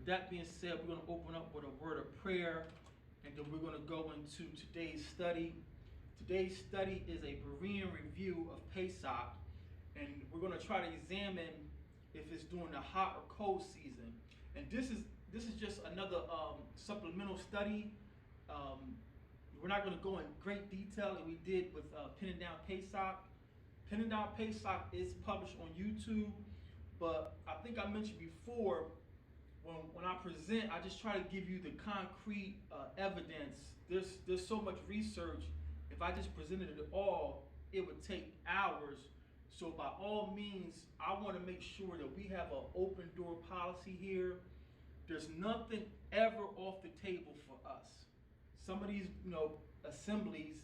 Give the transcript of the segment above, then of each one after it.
that being said, we're going to open up with a word of prayer, and then we're going to go into today's study. Today's study is a Berean review of Pasach, and we're going to try to examine if it's during the hot or cold season. And this is just another supplemental study. We're not going to go in great detail like we did with Pinning Down Pasach. Pinning Down Pasach is published on YouTube, but I think I mentioned before, when I present, I just try to give you the concrete evidence. There's so much research. If I just presented it all, it would take hours. So by all means, I want to make sure that we have an open door policy here. There's nothing ever off the table for us. Some of these, assemblies,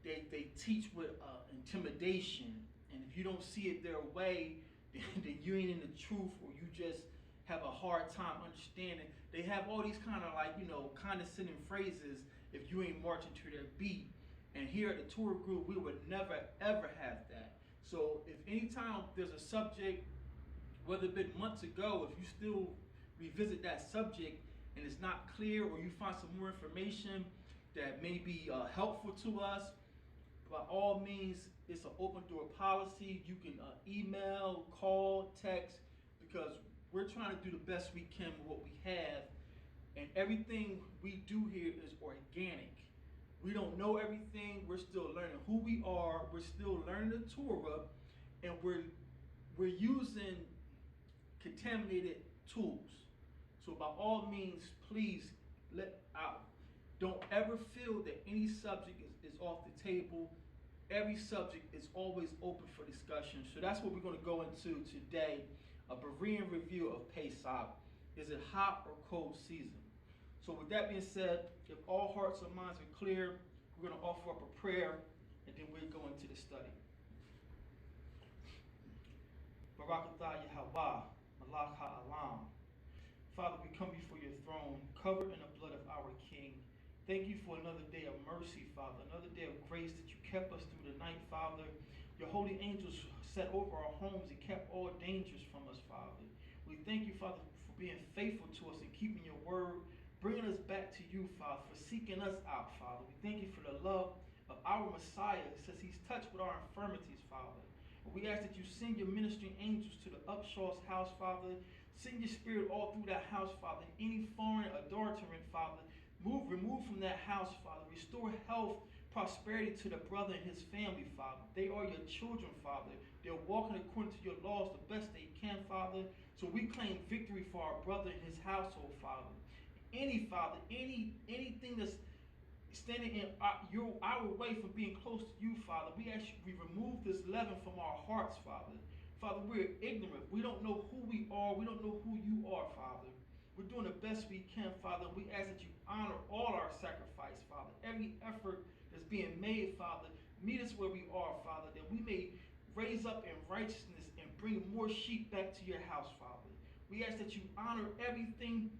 they teach with intimidation, and if you don't see it their way, then you ain't in the truth, or you just have a hard time understanding. They have all these kind of condescending phrases if you ain't marching to their beat. And here at the Torah Group, we would never ever have that. So if anytime there's a subject, whether it been months ago, if you still revisit that subject and it's not clear, or you find some more information that may be helpful to us, by all means, it's an open door policy. You can email, call, text, because we're trying to do the best we can with what we have. And everything we do here is organic. We don't know everything. We're still learning who we are. We're still learning the Torah, and we're using contaminated tools. So by all means, please don't ever feel that any subject is off the table. Every subject is always open for discussion. So that's what we're going to go into today, a Berean review of Pasach. Is it hot or cold season? So with that being said, if all hearts and minds are clear, we're going to offer up a prayer, and then we'll go into the study. Barakatah Yahashawah Malak Yahsharahla. Father, we come before your throne, covered in the blood of our King. Thank you for another day of mercy, Father, another day of grace that you kept us through the night, Father. Your holy angels set over our homes and kept all dangers from us, Father. We thank you, Father, for being faithful to us and keeping your word, bringing us back to you, Father, for seeking us out, Father. We thank you for the love of our Messiah, since he's touched with our infirmities, Father. We ask that you send your ministering angels to the Upshaw's house, Father. Send your spirit all through that house, Father. Any foreign adulterant, Father, remove from that house, Father. Restore health, prosperity to the brother and his family, Father. They are your children, Father. They're walking according to your laws the best they can, Father. So we claim victory for our brother and his household, Father. Anything that's standing in our way from being close to you, Father, we remove this leaven from our hearts, Father. Father, we're ignorant. We don't know who we are. We don't know who you are, Father. We're doing the best we can, Father. We ask that you honor all our sacrifice, Father. Every effort that's being made, Father, meet us where we are, Father, that we may raise up in righteousness and bring more sheep back to your house, Father. We ask that you honor everything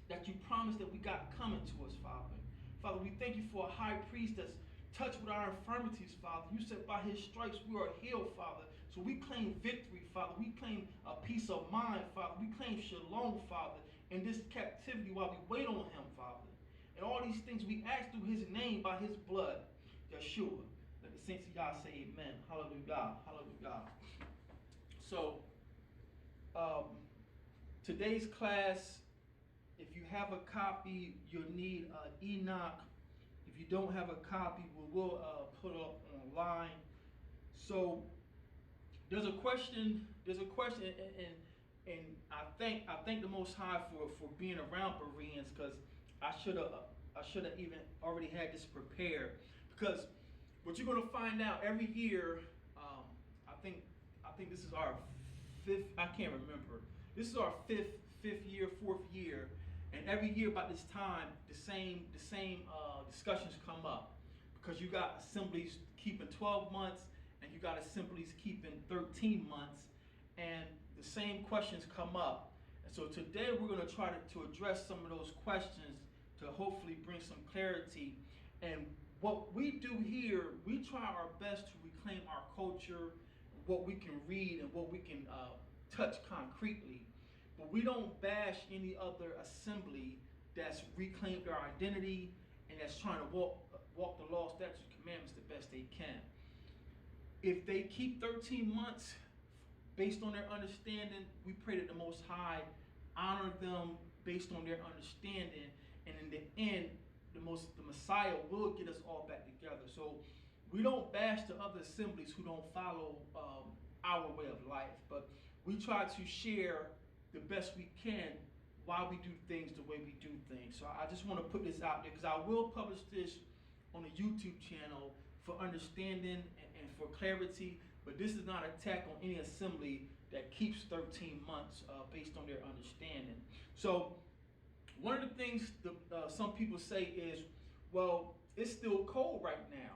that you promised that we got coming to us, Father. Father, we thank you for a high priest that's touched with our infirmities, Father. You said by his stripes we are healed, Father. So we claim victory, Father. We claim a peace of mind, Father. We claim shalom, Father, in this captivity while we wait on him, Father. And all these things we ask through his name, by his blood, Yahshua. Let the saints of God say amen. Hallelujah. Hallelujah. So, today's class, if you have a copy, you'll need Enoch. If you don't have a copy, we will put up online. So there's a question, and I thank the Most High for being around Bereans, because I should have even already had this prepared. Because what you're gonna find out every year, I think this is our fifth. I can't remember. This is our fifth year, fourth year. And every year about this time, the same discussions come up, because you got assemblies keeping 12 months and you got assemblies keeping 13 months, and the same questions come up. And so today we're going to try to address some of those questions to hopefully bring some clarity. And what we do here, we try our best to reclaim our culture, what we can read and what we can touch concretely. But we don't bash any other assembly that's reclaimed their identity and that's trying to walk the law, statutes, and commandments the best they can. If they keep 13 months based on their understanding, we pray that the Most High honor them based on their understanding, and in the end, the Messiah will get us all back together. So we don't bash the other assemblies who don't follow our way of life, but we try to share the best we can why we do things the way we do things. So I just want to put this out there because I will publish this on the YouTube channel for understanding and for clarity, but this is not an attack on any assembly that keeps 13 months based on their understanding. So one of the things some people say is, well, it's still cold right now.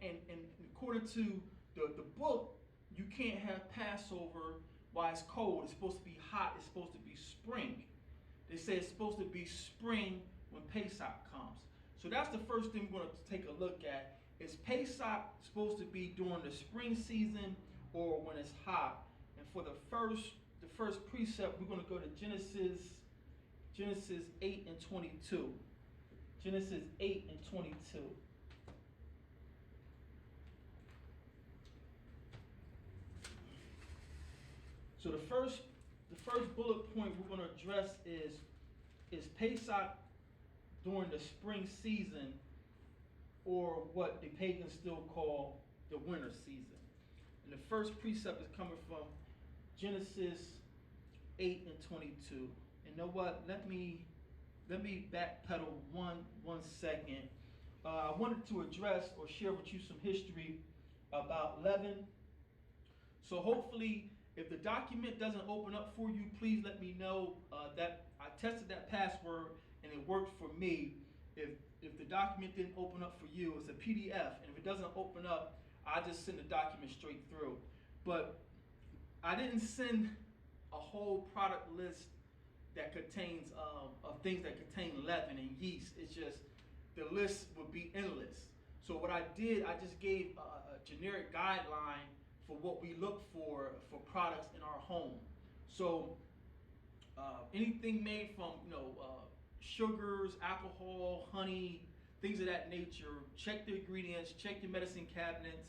And according to the book, you can't have Passover while it's cold. It's supposed to be hot. It's supposed to be spring. They say it's supposed to be spring when Pesach comes. So that's the first thing we're going to take a look at. Is Pesach supposed to be during the spring season or when it's hot? And for the first precept, we're going to go to Genesis 8 and 22. Genesis 8 and 22. So the first bullet point we're going to address is Pesach during the spring season, or what the pagans still call the winter season. And the first precept is coming from Genesis 8 and 22. And you know what? Let me backpedal one second. I wanted to address or share with you some history about leaven. So hopefully, if the document doesn't open up for you, please let me know that I tested that password and it worked for me. If the document didn't open up for you, it's a PDF, and if it doesn't open up, I just send the document straight through. But I didn't send a whole product list that contains of things that contain leaven and yeast. It's just the list would be endless. So what I did, I just gave a generic guideline for what we look for products in our home. So anything made from sugars, alcohol, honey, things of that nature, check the ingredients, check your medicine cabinets,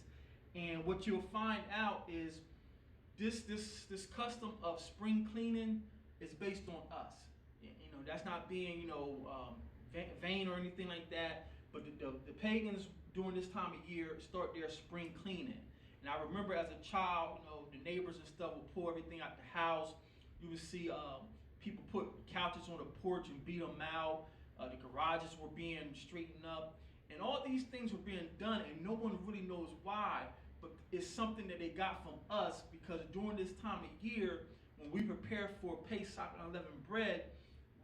and what you'll find out is this custom of spring cleaning is based on us. That's not being vain or anything like that, but the pagans during this time of year start their spring cleaning. And I remember as a child, the neighbors and stuff would pull everything out the house. You would see people put couches on the porch and beat them out. The garages were being straightened up. And all these things were being done, and no one really knows why. But it's something that they got from us, because during this time of year, when we prepare for Pasach-UnLeavened Bread,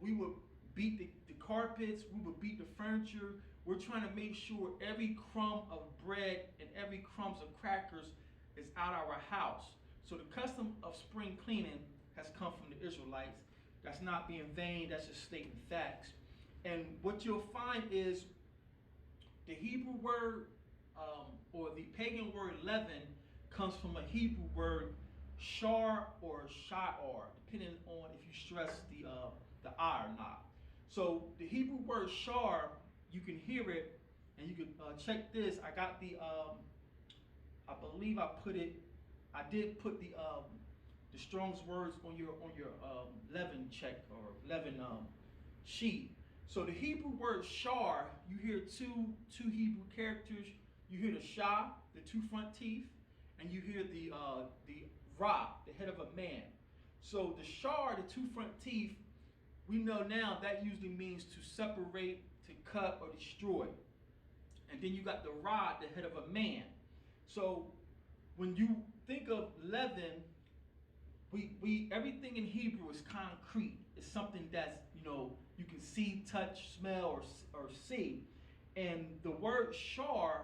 we would beat the carpets, we would beat the furniture. We're trying to make sure every crumb of bread and every crumbs of crackers is out of our house. So the custom of spring cleaning has come from the Israelites. That's not being vain, that's just stating facts. And what you'll find is the Hebrew word or the pagan word leaven comes from a Hebrew word shar or sha'ar, depending on if you stress the I or not. So the Hebrew word shar, you can hear it, and you can check this. I got the I believe I did put the Strong's words on your leaven check or leaven sheet. So the Hebrew word shar, you hear two Hebrew characters. You hear the shah, the two front teeth, and you hear the ra, the head of a man. So the shar, the two front teeth, we know now that usually means to separate, to cut, or destroy. And then you got the rod, the head of a man. So when you think of leaven, we everything in Hebrew is concrete. It's something that's you can see, touch, smell, or see. And the word shar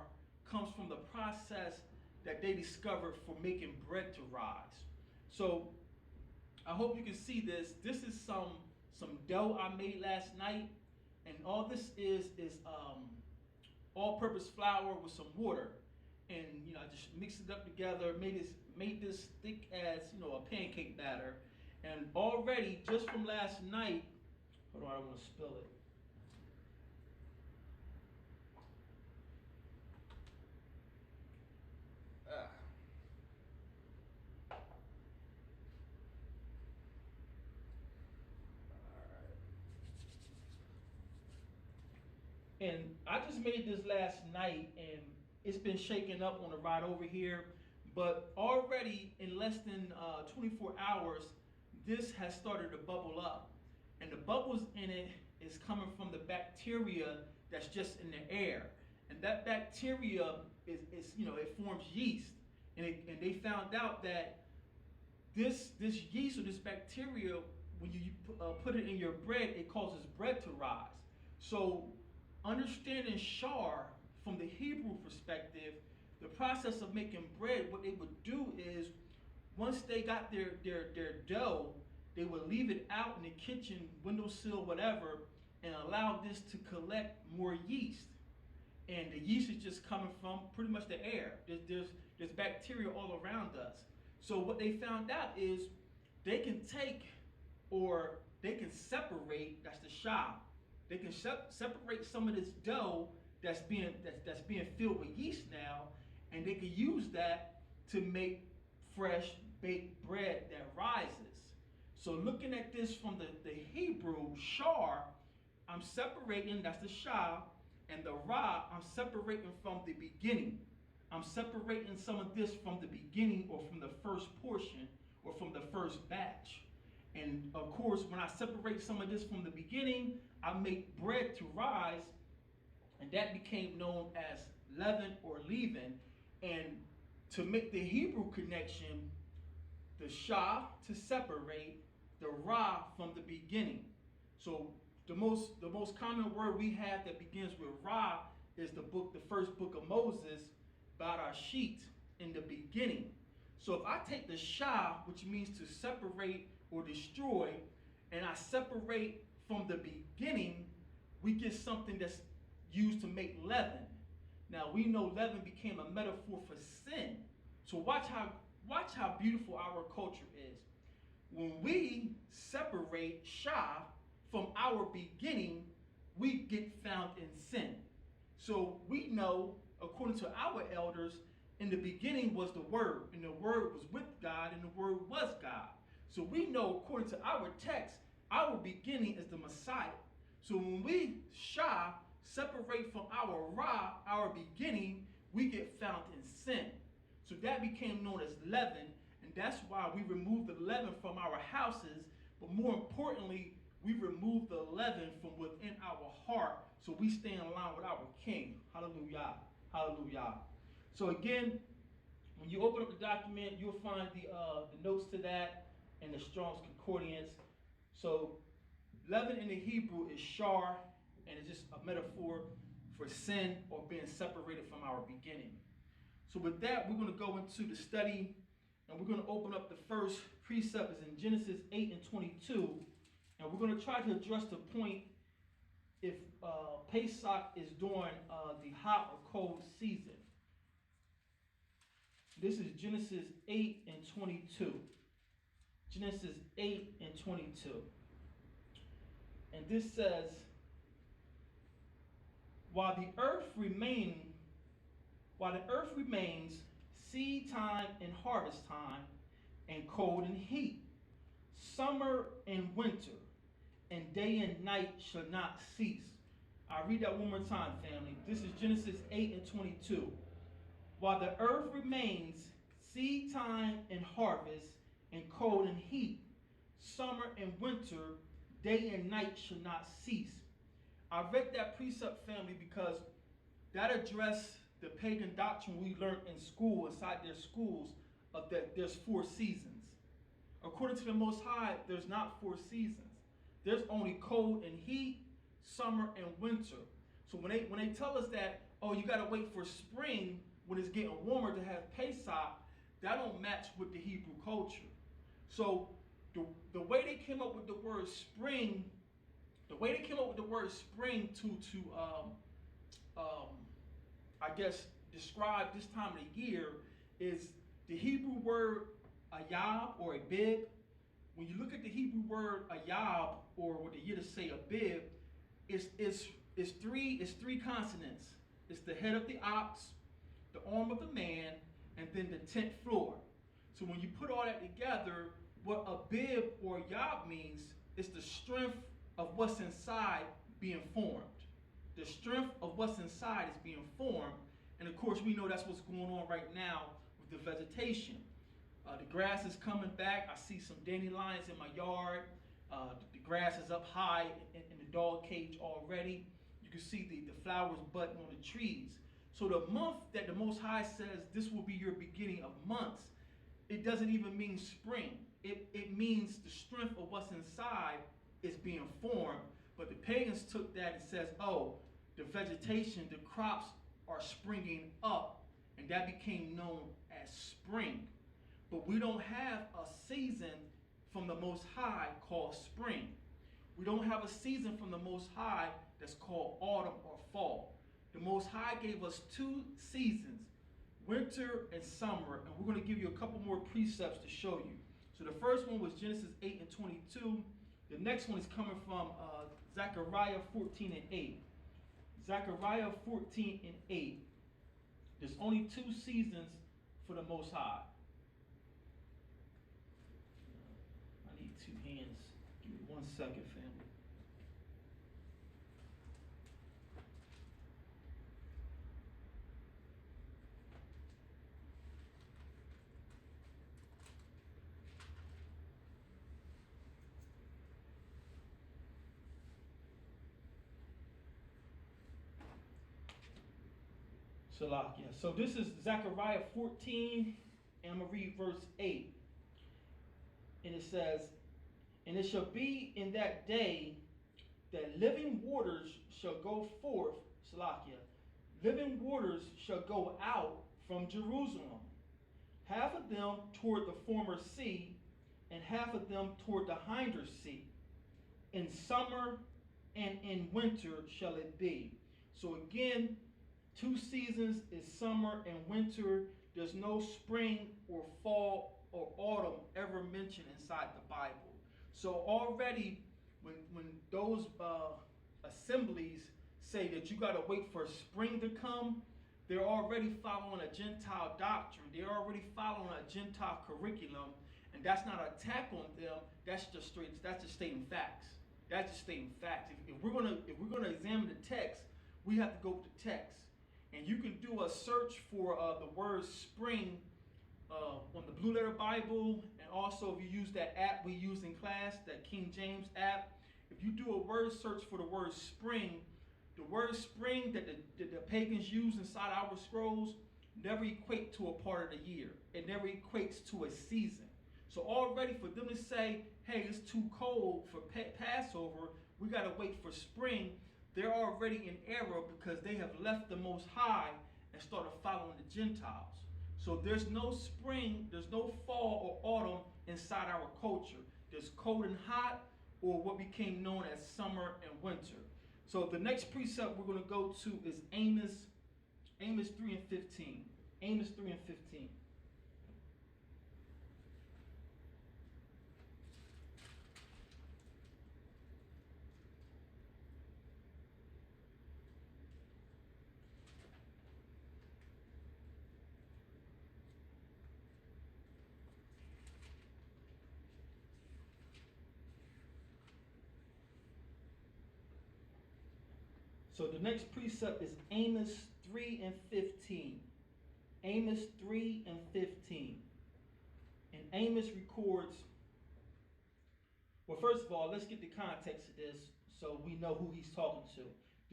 comes from the process that they discovered for making bread to rise. So I hope you can see this. This is some dough I made last night, and all this is all-purpose flour with some water. And I just mixed it up together, made this thick as a pancake batter, And already, just from last night, hold on, I don't want to spill it. And I just made this last night, and it's been shaking up on the ride over here. But already in less than 24 hours, this has started to bubble up. And the bubbles in it is coming from the bacteria that's just in the air. And that bacteria is it forms yeast. And they found out that this yeast or this bacteria, when you put it in your bread, it causes bread to rise. So understanding shar from the Hebrew perspective, the process of making bread, what they would do is once they got their dough, they would leave it out in the kitchen, windowsill, whatever, and allow this to collect more yeast. And the yeast is just coming from pretty much the air. There's bacteria all around us. So what they found out is they can take, or they can separate, that's the shah. They can separate some of this dough that's being filled with yeast now, and they can use that to make fresh baked bread that rises. So looking at this from the Hebrew shar, I'm separating, that's the shah, and the ra, I'm separating from the beginning. I'm separating some of this from the beginning, or from the first portion, or from the first batch. And of course, when I separate some of this from the beginning, I make bread to rise, and that became known as leaven or leaven. And to make the Hebrew connection, the shah to separate, the ra from the beginning. So the most common word we have that begins with ra is the first book of Moses, Barashit, in the beginning. So if I take the shah, which means to separate or destroy, and I separate from the beginning, we get something that's used to make leaven. Now we know leaven became a metaphor for sin. So watch how beautiful our culture is. When we separate shah from our beginning, we get found in sin. So we know, according to our elders, in the beginning was the Word, and the Word was with God, and the Word was God. So we know, according to our text, our beginning is the Messiah. So when we shah separate from our ra, our beginning, we get found in sin. So that became known as leaven, and that's why we remove the leaven from our houses, but more importantly, we remove the leaven from within our heart, so we stay in line with our King. Hallelujah. Hallelujah. So again, when you open up the document, you'll find the notes to that and the Strong's Concordance. So leaven in the Hebrew is shar, and it's just a metaphor for sin or being separated from our beginning. So with that, we're going to go into the study, and we're going to open up the first precept is in Genesis 8 and 22, and we're going to try to address the point if Pesach is during the hot or cold season. This is Genesis 8 and 22. Genesis 8 and 22. And this says, while the earth remains, seed time and harvest time, and cold and heat, summer and winter, and day and night shall not cease. I'll read that one more time, family. This is Genesis 8 and 22. While the earth remains, seed time and harvest, and cold and heat, summer and winter, day and night shall not cease. I read that precept, family, because that addressed the pagan doctrine we learned in school, inside their schools, of that there's 4 seasons. According to the Most High, there's not 4 seasons. There's only cold and heat, summer and winter. So when they tell us that, oh, you gotta wait for spring when it's getting warmer to have Pesach, that don't match with the Hebrew culture. So the way they came up with the word spring, to I guess describe this time of the year is the Hebrew word ayab or abib. when you look at the Hebrew word ayab, or what the Yiddish say abib, it's three consonants. It's the head of the ox, the arm of the man, and then the tent floor. So when you put all that together, what abib or yab means is the strength of what's inside being formed. The strength of what's inside is being formed. And of course, we know that's what's going on right now with the vegetation. The grass is coming back. I see some dandelions in my yard. The grass is up high in the dog cage already. You can see the flowers budding on the trees. So the month that the Most High says this will be your beginning of months, it doesn't even mean spring. It means the strength of what's inside is being formed. But the pagans took that and says, oh, the vegetation, the crops are springing up. And that became known as spring. But we don't have a season from the Most High called spring. We don't have a season from the Most High that's called autumn or fall. The Most High gave us 2 seasons, winter and summer, and we're going to give you a couple more precepts to show you. So the first one was Genesis 8 and 22. The next one is coming from Zechariah 14 and 8. Zechariah 14 and 8. There's only 2 seasons for the Most High. I need 2 hands. Give me 1 second, family. SELAH. So this is Zechariah 14, and I'm going to read verse 8. And it says, and it shall be in that day that living waters shall go forth, Salakia, living waters shall go out from Jerusalem, half of them toward the former sea, and half of them toward the hinder sea. In summer and in winter shall it be. So again, 2 seasons is summer and winter. There's no spring or fall or autumn ever mentioned inside the Bible. So already when those assemblies say that you got to wait for spring to come, they're already following a Gentile doctrine. They're already following a Gentile curriculum, and that's not an attack on them. That's just stating facts. That's just stating facts. If we're gonna examine the text, we have to go with the text. And you can do a search for the word spring on the Blue Letter Bible, and also if you use that app we use in class, that King James app, if you do a word search for the word spring, the word spring that the pagans use inside our scrolls never equate to a part of the year. It never equates to a season. So already for them to say, hey, it's too cold for Passover, we got to wait for spring, they're already in error because they have left the Most High and started following the Gentiles. So there's no spring, there's no fall or autumn inside our culture. There's cold and hot, or what became known as summer and winter. So the next precept we're going to go to is Amos 3 and 15. Amos 3 and 15. So the next precept is Amos 3 and 15. Amos 3 and 15. And Amos records, well, first of all, let's get the context of this so we know who he's talking to.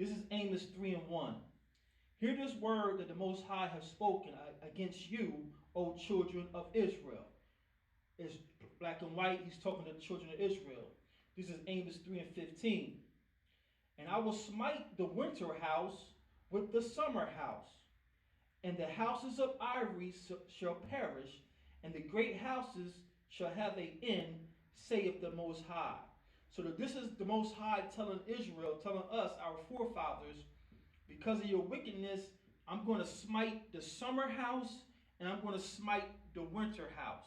This is Amos 3 and 1. Hear this word that the Most High has spoken against you, O children of Israel. It's black and white. He's talking to the children of Israel. This is Amos 3 and 15. And I will smite the winter house with the summer house, and the houses of ivory shall perish, and the great houses shall have an end, saith the Most High. So this is the Most High telling Israel, telling us, our forefathers, because of your wickedness, I'm going to smite the summer house, and I'm going to smite the winter house.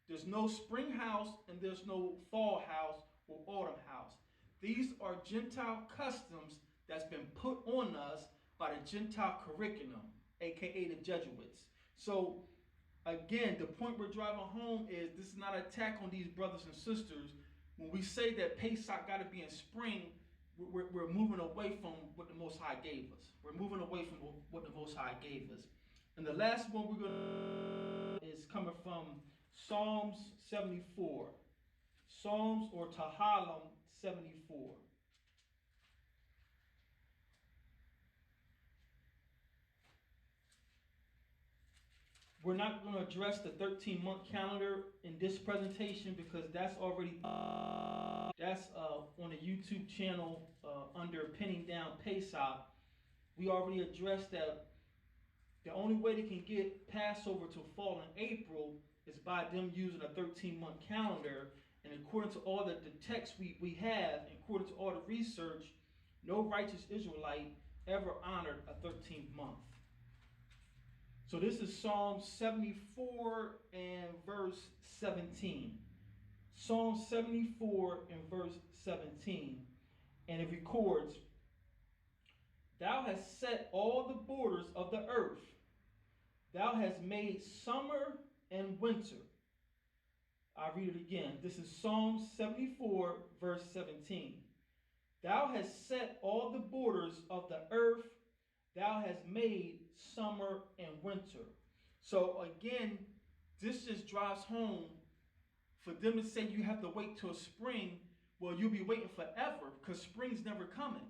There's no spring house and there's no fall house or autumn house. These are Gentile customs that's been put on us by the Gentile curriculum, aka the Jesuits. So again, the point we're driving home is this is not an attack on these brothers and sisters. When we say that Pesach got to be in spring, we're moving away from what the Most High gave us. We're moving away from what the Most High gave us. And the last one we're going to is coming from Psalms 74. Psalms or Tehillim 74. We're not going to address the 13-month calendar in this presentation because that's already on the YouTube channel under Pinning Down Pasach. We already addressed that the only way they can get Passover to fall in April is by them using a 13-month calendar. And according to all the texts we have, according to all the research, no righteous Israelite ever honored a 13th month. So this is Psalm 74 and verse 17. Psalm 74 and verse 17. And it records, "Thou hast set all the borders of the earth. Thou hast made summer and winter." I read it again. This is Psalm 74 verse 17. "Thou hast set all the borders of the earth. Thou hast made summer and winter." So again, this just drives home for them to say you have to wait till spring. Well, you'll be waiting forever because spring's never coming.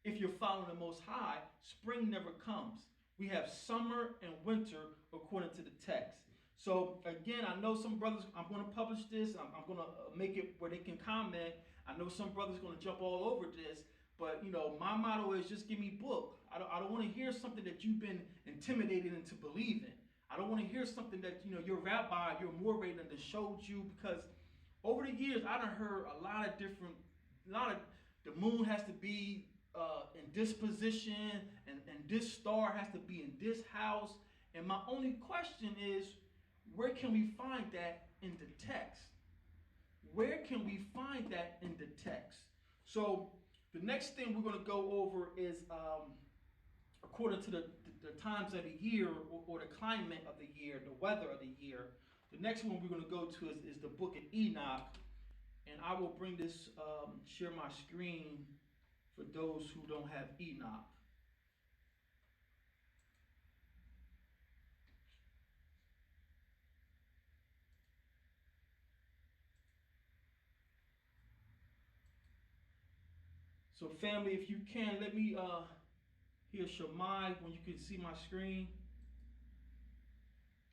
If you're following the Most High, spring never comes. We have summer and winter according to the text. So again, I know some brothers, I'm going to publish this. I'm going to make it where they can comment. I know some brothers going to jump all over this. But, my motto is just give me book. I don't want to hear something that you've been intimidated into believing. I don't want to hear something that, your rabbi, your morator that showed you, because over the years, I done heard a lot of the moon has to be in this position, and this star has to be in this house. And my only question is, where can we find that in the text? Where can we find that in the text? So the next thing we're going to go over is, according to the times of the year or the climate of the year, the weather of the year. The next one we're going to go to is the book of Enoch. And I will bring this, share my screen for those who don't have Enoch. So family, if you can, let me hear Shammai when you can see my screen.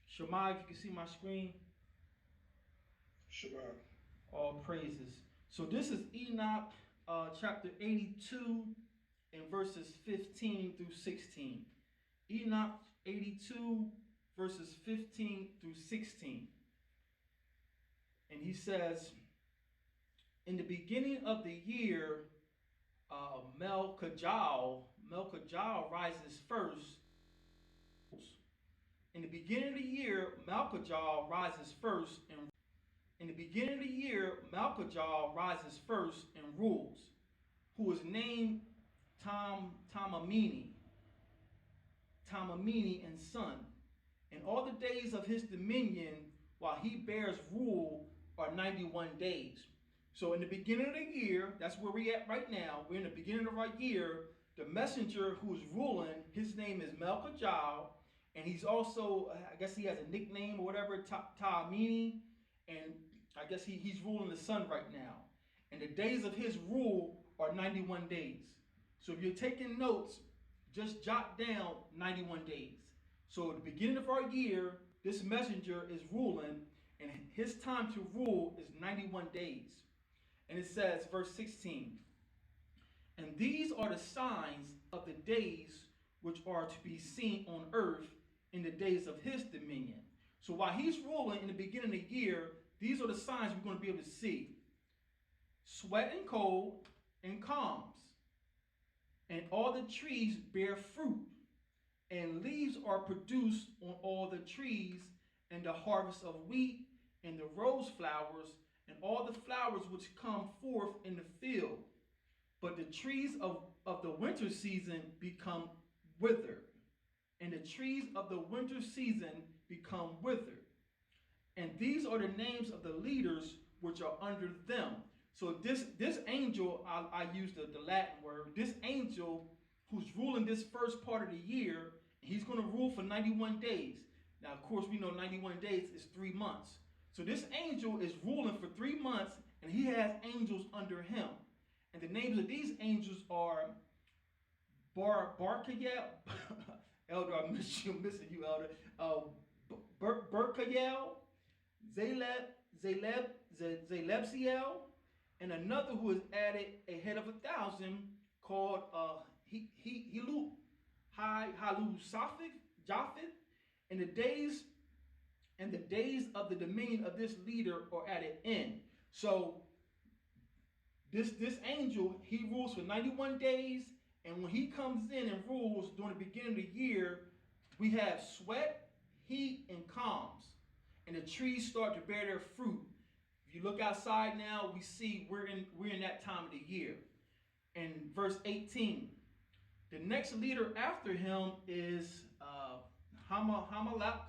Shammai, if you can see my screen. Shabbat. All praises. So this is Enoch chapter 82 and verses 15 through 16. Enoch 82 verses 15 through 16. And he says, "In the beginning of the year, Melchijah rises first. In the beginning of the year, Melchijah rises first and rules, who is named Tamamini and son. And all the days of his dominion, while he bears rule, are 91 days. So in the beginning of the year, that's where we're at right now. We're in the beginning of our year. The messenger who is ruling, his name is Melchijah, and he's also, I guess he has a nickname or whatever, Ta'amini, and I guess he's ruling the sun right now. And the days of his rule are 91 days. So if you're taking notes, just jot down 91 days. So at the beginning of our year, this messenger is ruling, and his time to rule is 91 days. And it says, verse 16, "And these are the signs of the days which are to be seen on earth in the days of his dominion." So while he's ruling in the beginning of the year, these are the signs we're going to be able to see. Sweat and cold and calms. And all the trees bear fruit. And leaves are produced on all the trees, and the harvest of wheat and the rose flowers, and all the flowers which come forth in the field. But the trees of the winter season become withered, and the trees of the winter season become withered. And these are the names of the leaders which are under them. So this angel, I use the Latin word, this angel who's ruling this first part of the year, he's going to rule for 91 days. Now, of course, we know 91 days is 3 months. So this angel is ruling for 3 months, and he has angels under him. And the names of these angels are Barkael, Elder, I'm missing you, Elder. Berkael, Zalebziel, and another who is added a head of 1,000 called Hislop, Japheth, and the days of the dominion of this leader are at an end. So this angel, he rules for 91 days, and when he comes in and rules during the beginning of the year, we have sweat, heat, and calms, and the trees start to bear their fruit. If you look outside now, we see we're in that time of the year. And verse 18, the next leader after him is Malak,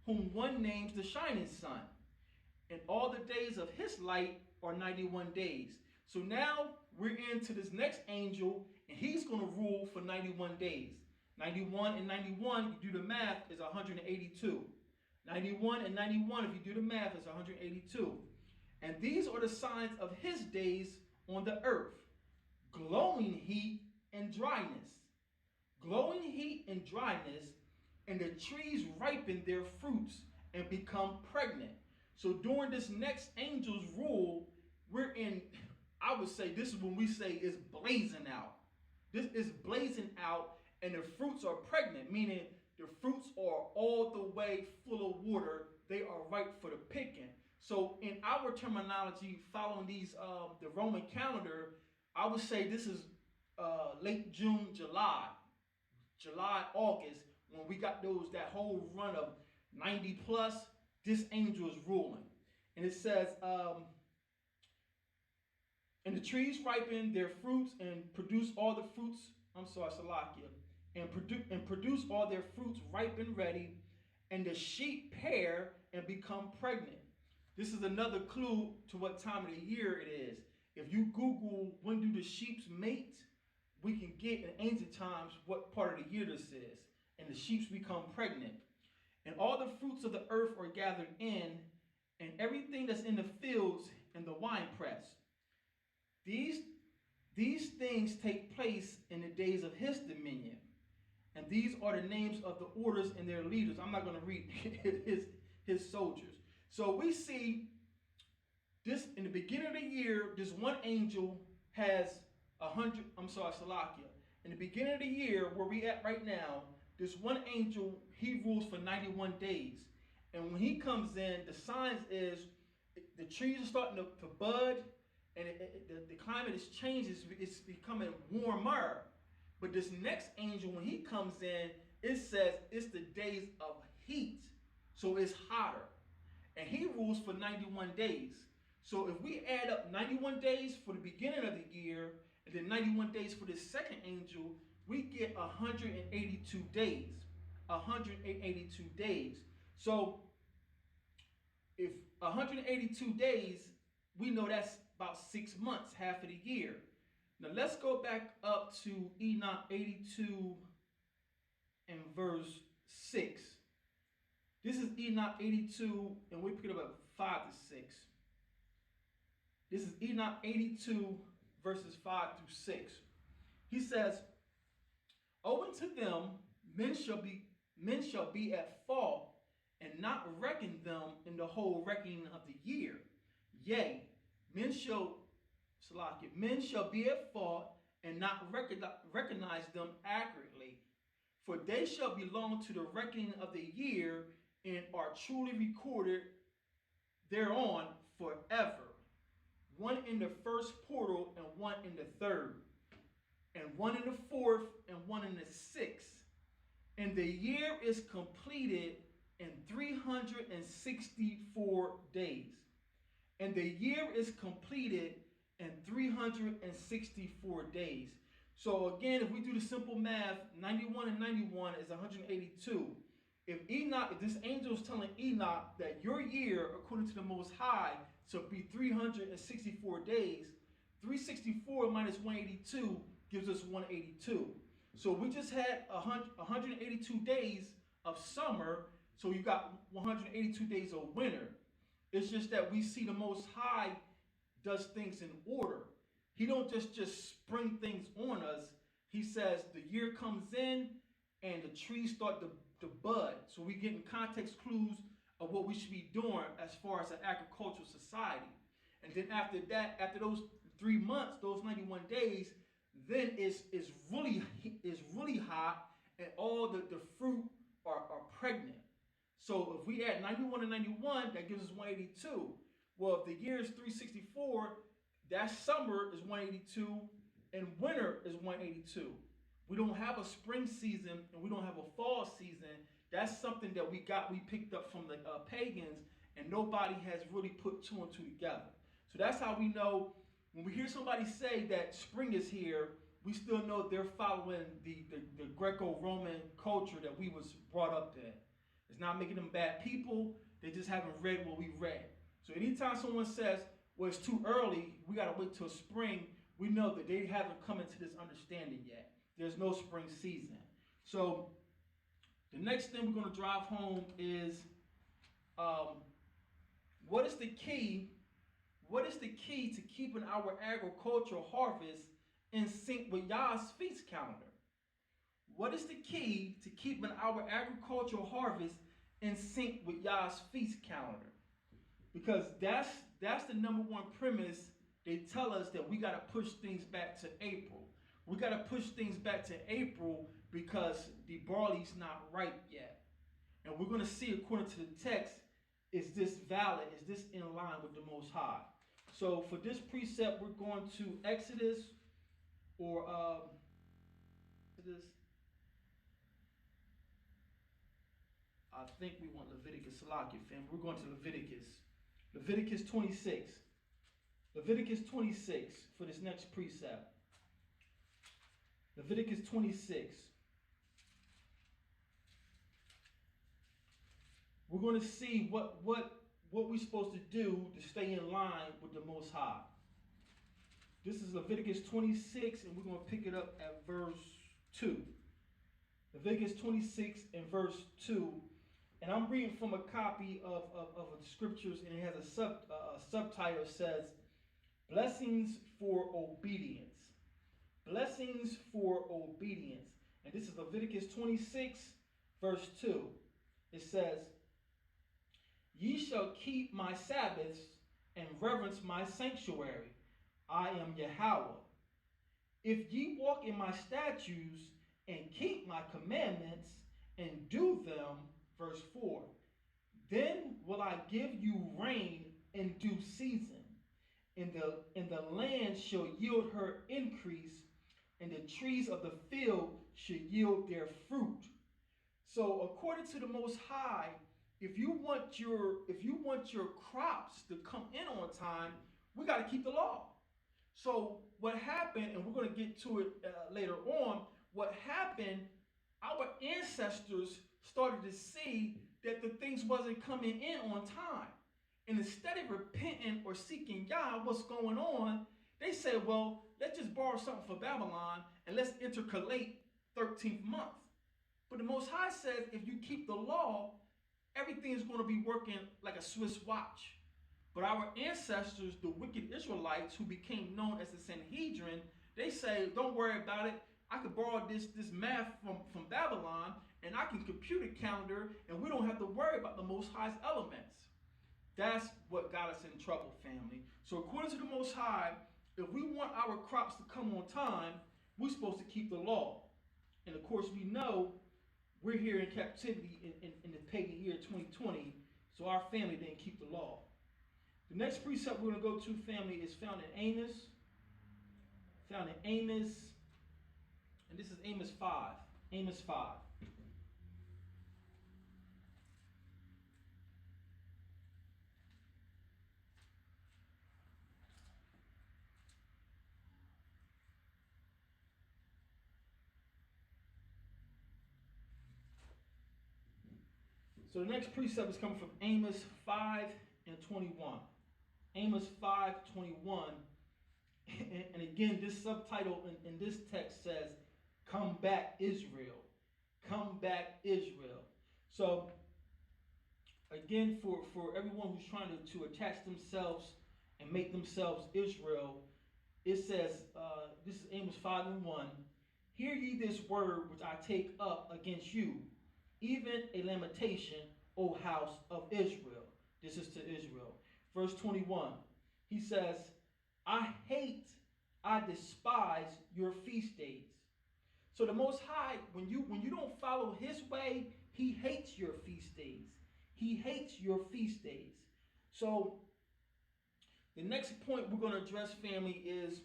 whom one names the shining sun, and all the days of his light are 91 days. So now we're into this next angel, and he's going to rule for 91 days. 91 and 91, you do the math, is 182. 91 and 91, if you do the math, is 182. And these are the signs of his days on the earth: glowing heat and dryness. Glowing heat and dryness, and the trees ripen their fruits and become pregnant. So during this next angel's rule, we're in, I would say, this is when we say it's blazing out. This is blazing out, and the fruits are pregnant, meaning the fruits are all the way full of water. They are ripe for the picking. So in our terminology, following these the Roman calendar, I would say this is late June, July, August, when we got that whole run of 90 plus. This angel is ruling, and it says, and the trees ripen their fruits and produce all the fruits. Salakia, and produce all their fruits ripe and ready, and the sheep pair and become pregnant. This is another clue to what time of the year it is. If you Google when do the sheep mate, we can get in ancient times what part of the year this is. And the sheep become pregnant. And all the fruits of the earth are gathered in, and everything that's in the fields and the winepress. These things take place in the days of his dominion. And these are the names of the orders and their leaders. I'm not going to read his soldiers. So we see this in the beginning of the year, this one angel has 100, Salakia. In the beginning of the year, where we at right now, this one angel, he rules for 91 days. And when he comes in, the signs is the trees are starting to bud, and the climate is changing. It's becoming warmer. But this next angel, when he comes in, it says it's the days of heat. So it's hotter. And he rules for 91 days. So if we add up 91 days for the beginning of the year, and then 91 days for this second angel, we get 182 days. 182 days. So if 182 days, we know that's about 6 months, half of the year. Now let's go back up to Enoch 82 and verse 6. This is Enoch 82, and we pick it up at 5 to 6. This is Enoch 82, verses 5 through 6. He says, owing to them, men shall be at fault, and not reckon them in the whole reckoning of the year. Yea, men shall be at fault, and not recognize them accurately. For they shall belong to the reckoning of the year, and are truly recorded thereon forever. One in the first portal, and one in the third, and one in the fourth, and one in the sixth. And the year is completed and 364 days. And the year is completed in 364 days. So again, if we do the simple math, 91 and 91 is 182. If this angel is telling Enoch that your year, according to the Most High, shall be 364 days, 364 minus 182 gives us 182. So we just had 182 days of summer, so you got 182 days of winter. It's just that we see the Most High does things in order. He don't just spring things on us. He says the year comes in and the trees start to bud. So we get in context clues of what we should be doing as far as an agricultural society. And then after that, after those 3 months, those 91 days, then it's really hot and all the fruit are pregnant. So if we add 91 and 91, that gives us 182. Well, if the year is 364, that summer is 182 and winter is 182. We don't have a spring season and we don't have a fall season. That's something that we picked up from the pagans, and nobody has really put two and two together. So that's how we know when we hear somebody say that spring is here, we still know they're following the Greco-Roman culture that we was brought up in. It's not making them bad people. They just haven't read what we read. So anytime someone says, well, it's too early, we got to wait till spring, we know that they haven't come into this understanding yet. There's no spring season. So the next thing we're going to drive home is what is the key? What is the key to keeping our agricultural harvest in sync with Yah's feast calendar? What is the key to keeping our agricultural harvest in sync with Yah's feast calendar? Because that's the number one premise. They tell us that we got to push things back to April. We got to push things back to April because the barley's not ripe yet. And we're going to see, according to the text, is this valid? Is this in line with the Most High? So for this precept, we're going to Exodus or Exodus. I think we want Leviticus. SELAH, fam. We're going to Leviticus. Leviticus 26. Leviticus 26 for this next precept. Leviticus 26. We're going to see what we're supposed to do to stay in line with the Most High. This is Leviticus 26, and we're going to pick it up at verse 2. Leviticus 26 and verse 2. And I'm reading from a copy of the scriptures, and it has a subtitle that says, Blessings for Obedience. Blessings for obedience. And this is Leviticus 26, verse 2. It says, Ye shall keep my Sabbaths and reverence my sanctuary. I am Yahweh. If ye walk in my statutes and keep my commandments and do them, verse 4, then will I give you rain in due season, and the land shall yield her increase, and the trees of the field shall yield their fruit. So according to the Most High, if you want your crops to come in on time, we got to keep the law. So what happened, and we're going to get to it later on, what happened, our ancestors started to see that the things wasn't coming in on time. And instead of repenting or seeking Yah, what's going on, they said, well, let's just borrow something from Babylon and let's intercalate 13th month. But the Most High says if you keep the law, everything is going to be working like a Swiss watch. But our ancestors, the wicked Israelites who became known as the Sanhedrin, they say, don't worry about it. I could borrow this math from Babylon, and I can compute a calendar, and we don't have to worry about the Most High's elements. That's what got us in trouble, family. So according to the Most High, if we want our crops to come on time, we're supposed to keep the law. And of course, we know we're here in captivity in the pagan year 2020, so our family didn't keep the law. The next precept we're going to go to, family, is found in Amos. Found in Amos, and this is Amos 5. Amos 5. So the next precept is coming from Amos 5:21. Amos 5:21. And again, this subtitle in this text says, "Come back, Israel. Come back, Israel." So again, for everyone who's trying to attach themselves and make themselves Israel, it says, this is Amos 5:1, "Hear ye this word which I take up against you, even a lamentation, O house of Israel." This is to Israel. Verse 21, he says, "I hate, I despise your feast days." So the Most High, when you don't follow his way, he hates your feast days. He hates your feast days. So the next point we're going to address, family, is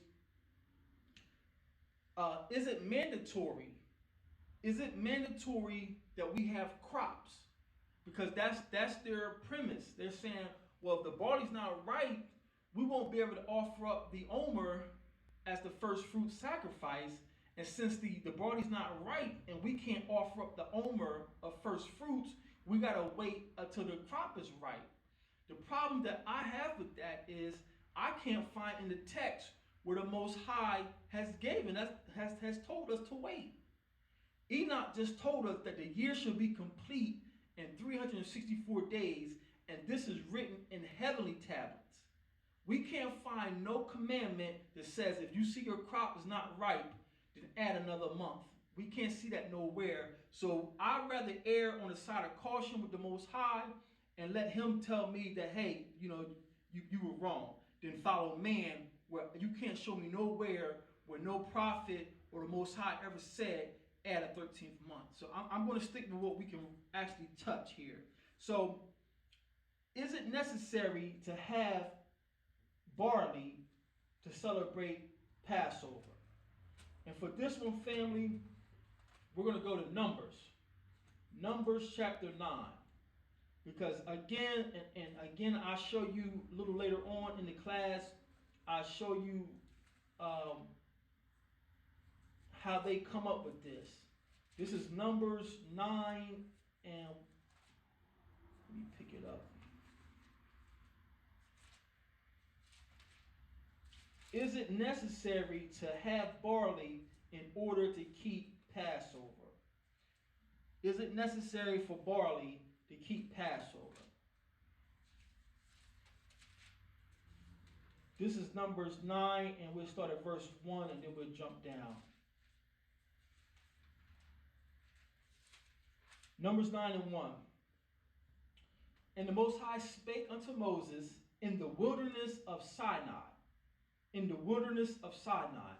it mandatory? Is it mandatory that we have crops? Because that's their premise. They're saying, well, if the barley's not ripe, we won't be able to offer up the omer as the first fruit sacrifice. And since the barley's not ripe and we can't offer up the omer of first fruits, we got to wait until the crop is ripe. The problem that I have with that is I can't find in the text where the Most High has given us, has told us to wait. Enoch just told us that the year shall be complete in 364 days, and this is written in heavenly tablets. We can't find no commandment that says if you see your crop is not ripe, then add another month. We can't see that nowhere. So I'd rather err on the side of caution with the Most High and let him tell me that, hey, you were wrong, than follow man, where you can't show me nowhere where no prophet or the Most High ever said add a 13th month. So I'm going to stick with what we can actually touch here. So is it necessary to have barley to celebrate Passover? And for this one, family, we're going to go to Numbers chapter 9. Because again, and again, I'll show you a little later on in the class, I'll show you how they come up with this. This is Numbers 9, and let me pick it up. Is it necessary to have barley in order to keep Passover? Is it necessary for barley to keep Passover? This is Numbers 9, and we'll start at verse 1, and then we'll jump down. Numbers 9:1. "And the Most High spake unto Moses in the wilderness of Sinai, in the wilderness of Sinai,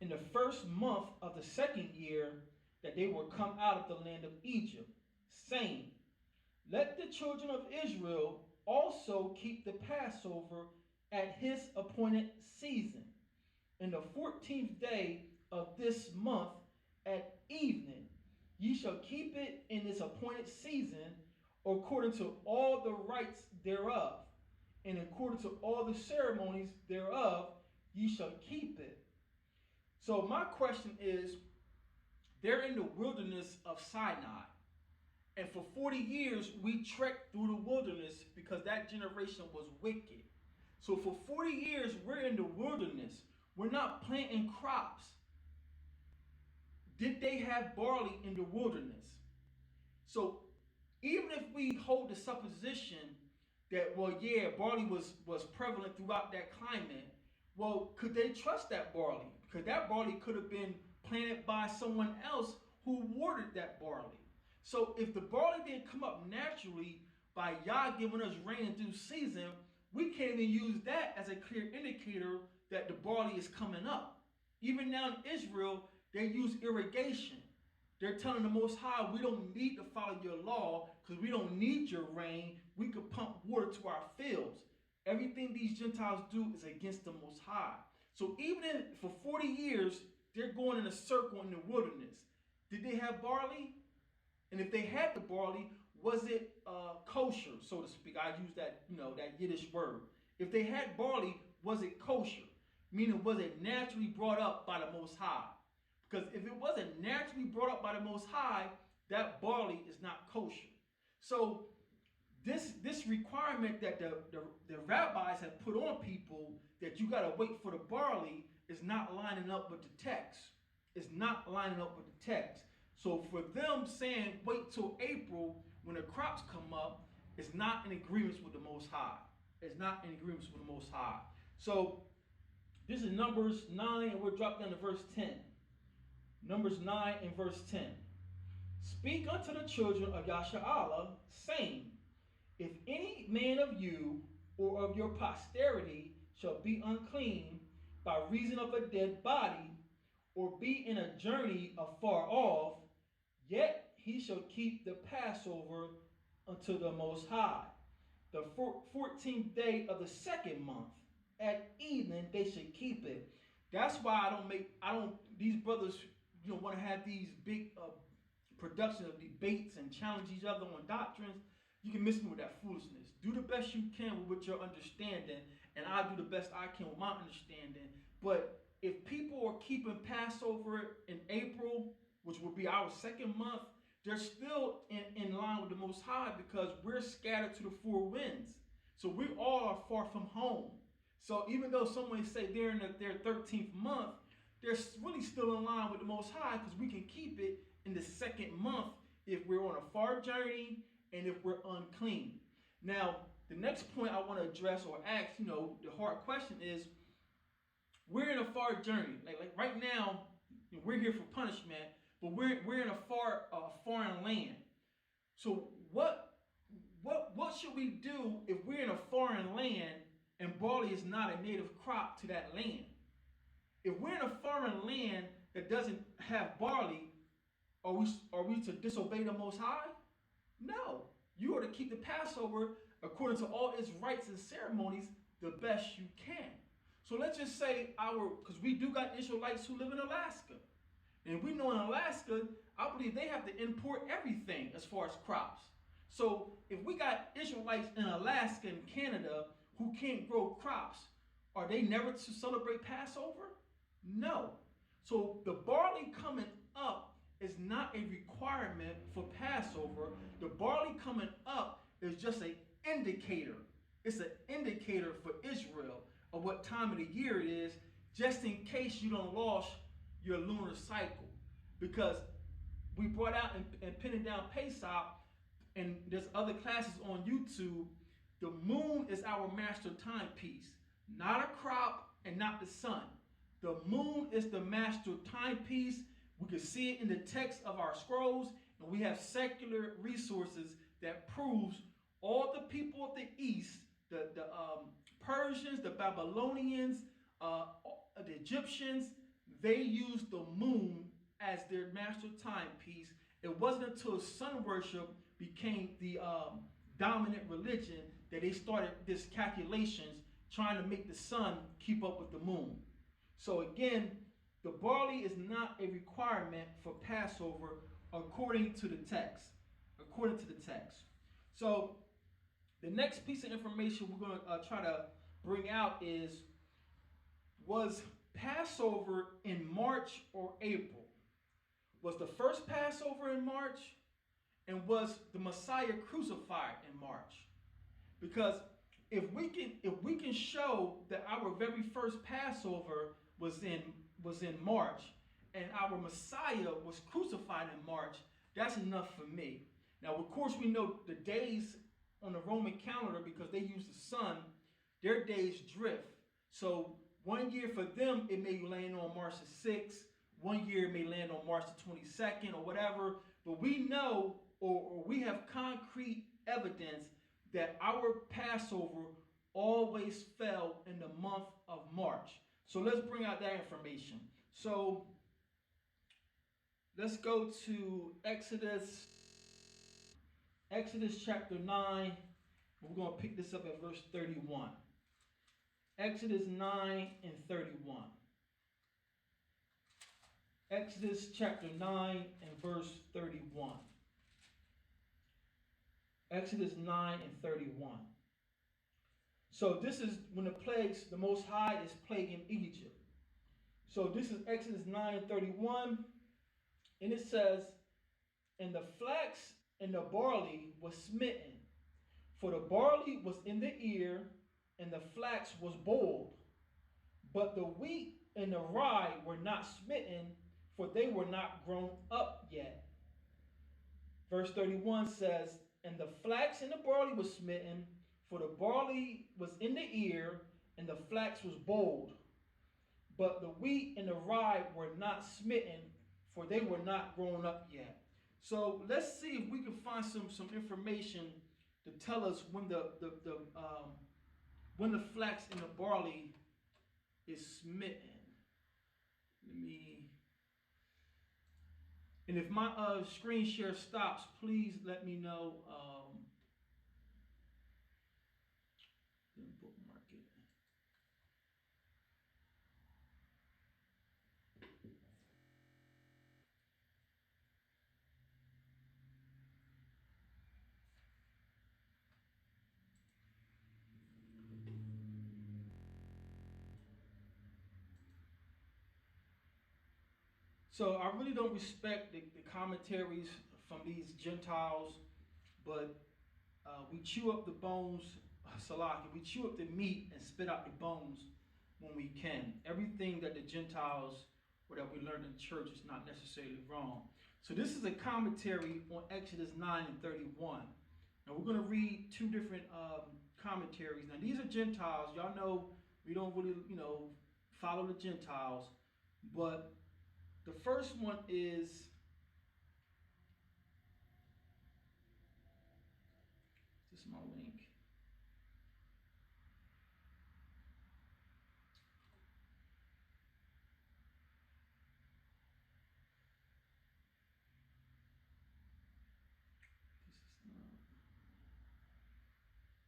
in the first month of the second year that they were come out of the land of Egypt, saying, Let the children of Israel also keep the Passover at his appointed season, in the 14th day of this month at evening. Ye shall keep it in its appointed season, according to all the rites thereof, and according to all the ceremonies thereof, ye shall keep it." So my question is, they're in the wilderness of Sinai. And for 40 years, we trekked through the wilderness because that generation was wicked. So for 40 years, we're in the wilderness. We're not planting crops. Did they have barley in the wilderness? So even if we hold the supposition that, well, yeah, barley was prevalent throughout that climate, well, could they trust that barley? Because that barley could have been planted by someone else who watered that barley. So if the barley didn't come up naturally by Yah giving us rain in due season, we can't even use that as a clear indicator that the barley is coming up. Even now in Israel, they use irrigation. They're telling the Most High, we don't need to follow your law because we don't need your rain. We could pump water to our fields. Everything these Gentiles do is against the Most High. So even if for 40 years, they're going in a circle in the wilderness. Did they have barley? And if they had the barley, was it kosher, so to speak? I use that, that Yiddish word. If they had barley, was it kosher? Meaning, was it naturally brought up by the Most High? Because if it wasn't naturally brought up by the Most High, that barley is not kosher. So this requirement that the rabbis have put on people, that you got to wait for the barley, is not lining up with the text. It's not lining up with the text. So for them saying wait till April when the crops come up, it's not in agreement with the Most High. It's not in agreement with the Most High. So this is Numbers 9, and we'll drop down to verse 10. Numbers 9 and verse 10. Speak unto the children of Yahsharahla, saying, if any man of you or of your posterity shall be unclean by reason of a dead body, or be in a journey afar off, yet he shall keep the Passover unto the Most High. The 14th day of the second month, at evening they should keep it. That's why these brothers, want to have these big production of debates and challenge each other on doctrines. You can miss me with that foolishness. Do the best you can with your understanding, and I'll do the best I can with my understanding. But if people are keeping Passover in April, which will be our second month, they're still in line with the Most High, because we're scattered to the four winds. So we all are far from home. So even though someone say they're in their 13th month, they're really still in line with the Most High, because we can keep it in the second month if we're on a far journey and if we're unclean. Now, the next point I want to address or ask, the hard question is, we're in a far journey. Like right now, we're here for punishment, but we're in a foreign land. So what should we do if we're in a foreign land and barley is not a native crop to that land? If we're in a foreign land that doesn't have barley, are we to disobey the Most High? No. You are to keep the Passover according to all its rites and ceremonies the best you can. So let's just say because we do got Israelites who live in Alaska. And we know in Alaska, I believe they have to import everything as far as crops. So if we got Israelites in Alaska and Canada who can't grow crops, are they never to celebrate Passover? No. So the barley coming up is not a requirement for Passover. The barley coming up is just an indicator. It's an indicator for Israel of what time of the year it is, just in case you don't lose your lunar cycle. Because we brought out in Pinning Down Pasach, and there's other classes on YouTube, the moon is our master timepiece, not a crop and not the sun. The moon is the master timepiece. We can see it in the text of our scrolls, and we have secular resources that proves all the people of the East, the Persians, the Babylonians, the Egyptians, they used the moon as their master timepiece. It wasn't until sun worship became the dominant religion that they started this calculations trying to make the sun keep up with the moon. So again, the barley is not a requirement for Passover according to the text. According to the text. So the next piece of information we're going to try to bring out is, was Passover in March or April? Was the first Passover in March? And was the Messiah crucified in March? Because if we can show that our very first Passover was in March and our Messiah was crucified in March, that's enough for me. Now, of course, we know the days on the Roman calendar, because they use the sun, their days drift. So one year for them, it may land on March the 6th. One year it may land on March the 22nd or whatever. But we know, or we have concrete evidence that our Passover always fell in the month of March. So let's bring out that information. So let's go to Exodus chapter 9. We're going to pick this up at verse 31. Exodus 9 and 31. Exodus chapter 9 and verse 31. Exodus 9 and 31. So this is when the Most High is plaguing Egypt. So this is Exodus 9 and 31. And it says, and the flax and the barley was smitten. For the barley was in the ear, and the flax was boiled. But the wheat and the rye were not smitten, for they were not grown up yet. Verse 31 says, and the flax and the barley was smitten, for the barley was in the ear, and the flax was boiled. But the wheat and the rye were not smitten, for they were not grown up yet. So let's see if we can find some information to tell us when the flax and the barley is smitten. And if my screen share stops, please let me know. Bookmark it. So I really don't respect the commentaries from these Gentiles, but we chew up the bones, SELAH, we chew up the meat and spit out the bones when we can. Everything that the Gentiles or that we learned in church is not necessarily wrong. So this is a commentary on Exodus 9 and 31. Now we're going to read two different commentaries. Now these are Gentiles. Y'all know we don't really, follow the Gentiles, but the first one is this is my link.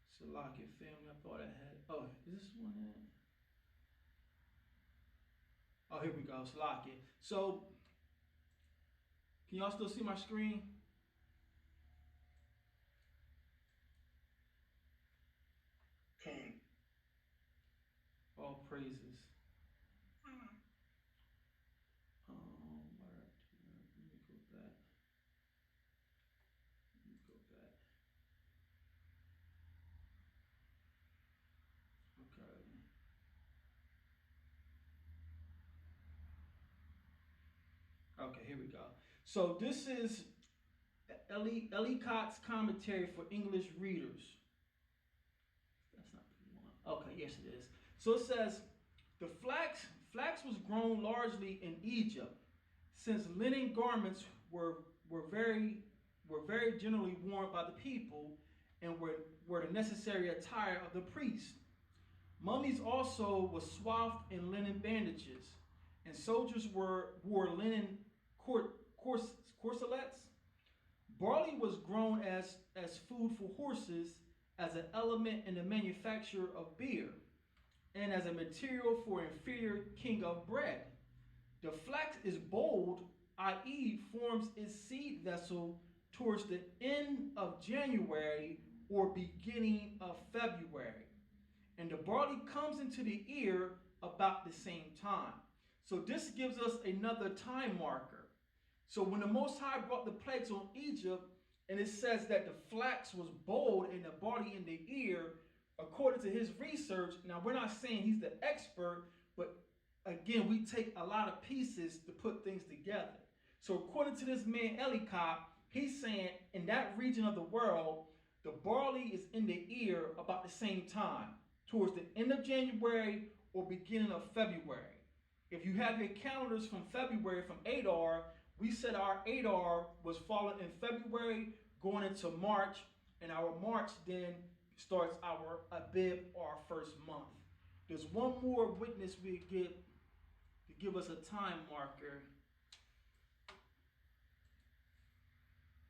This is not SELAH family. I thought I had. Oh, is this one in? Oh, here we go. SELAH. So, can y'all still see my screen? Okay. All praises. Let me go back. Okay. Okay, here we go. So this is Ellicott's commentary for English readers. That's not the one. Okay, yes it is. So it says, the flax was grown largely in Egypt, since linen garments were very generally worn by the people and were the necessary attire of the priest. Mummies also were swathed in linen bandages, and soldiers wore linen corselets. Barley was grown as food for horses, as an element in the manufacture of beer, and as a material for inferior king of bread. The flax is boiled, i.e., forms its seed vessel towards the end of January or beginning of February. And the barley comes into the ear about the same time. So this gives us another time marker. So when the Most High brought the plagues on Egypt, and it says that the flax was boiled and the barley in the ear, according to his research, now we're not saying he's the expert, but again, we take a lot of pieces to put things together. So according to this man Ellicott, he's saying in that region of the world, the barley is in the ear about the same time, towards the end of January or beginning of February. If you have your calendars from February, from Adar, we said our Adar was falling in February, going into March, and our March then starts our Abib, or our first month. There's one more witness we get to give us a time marker.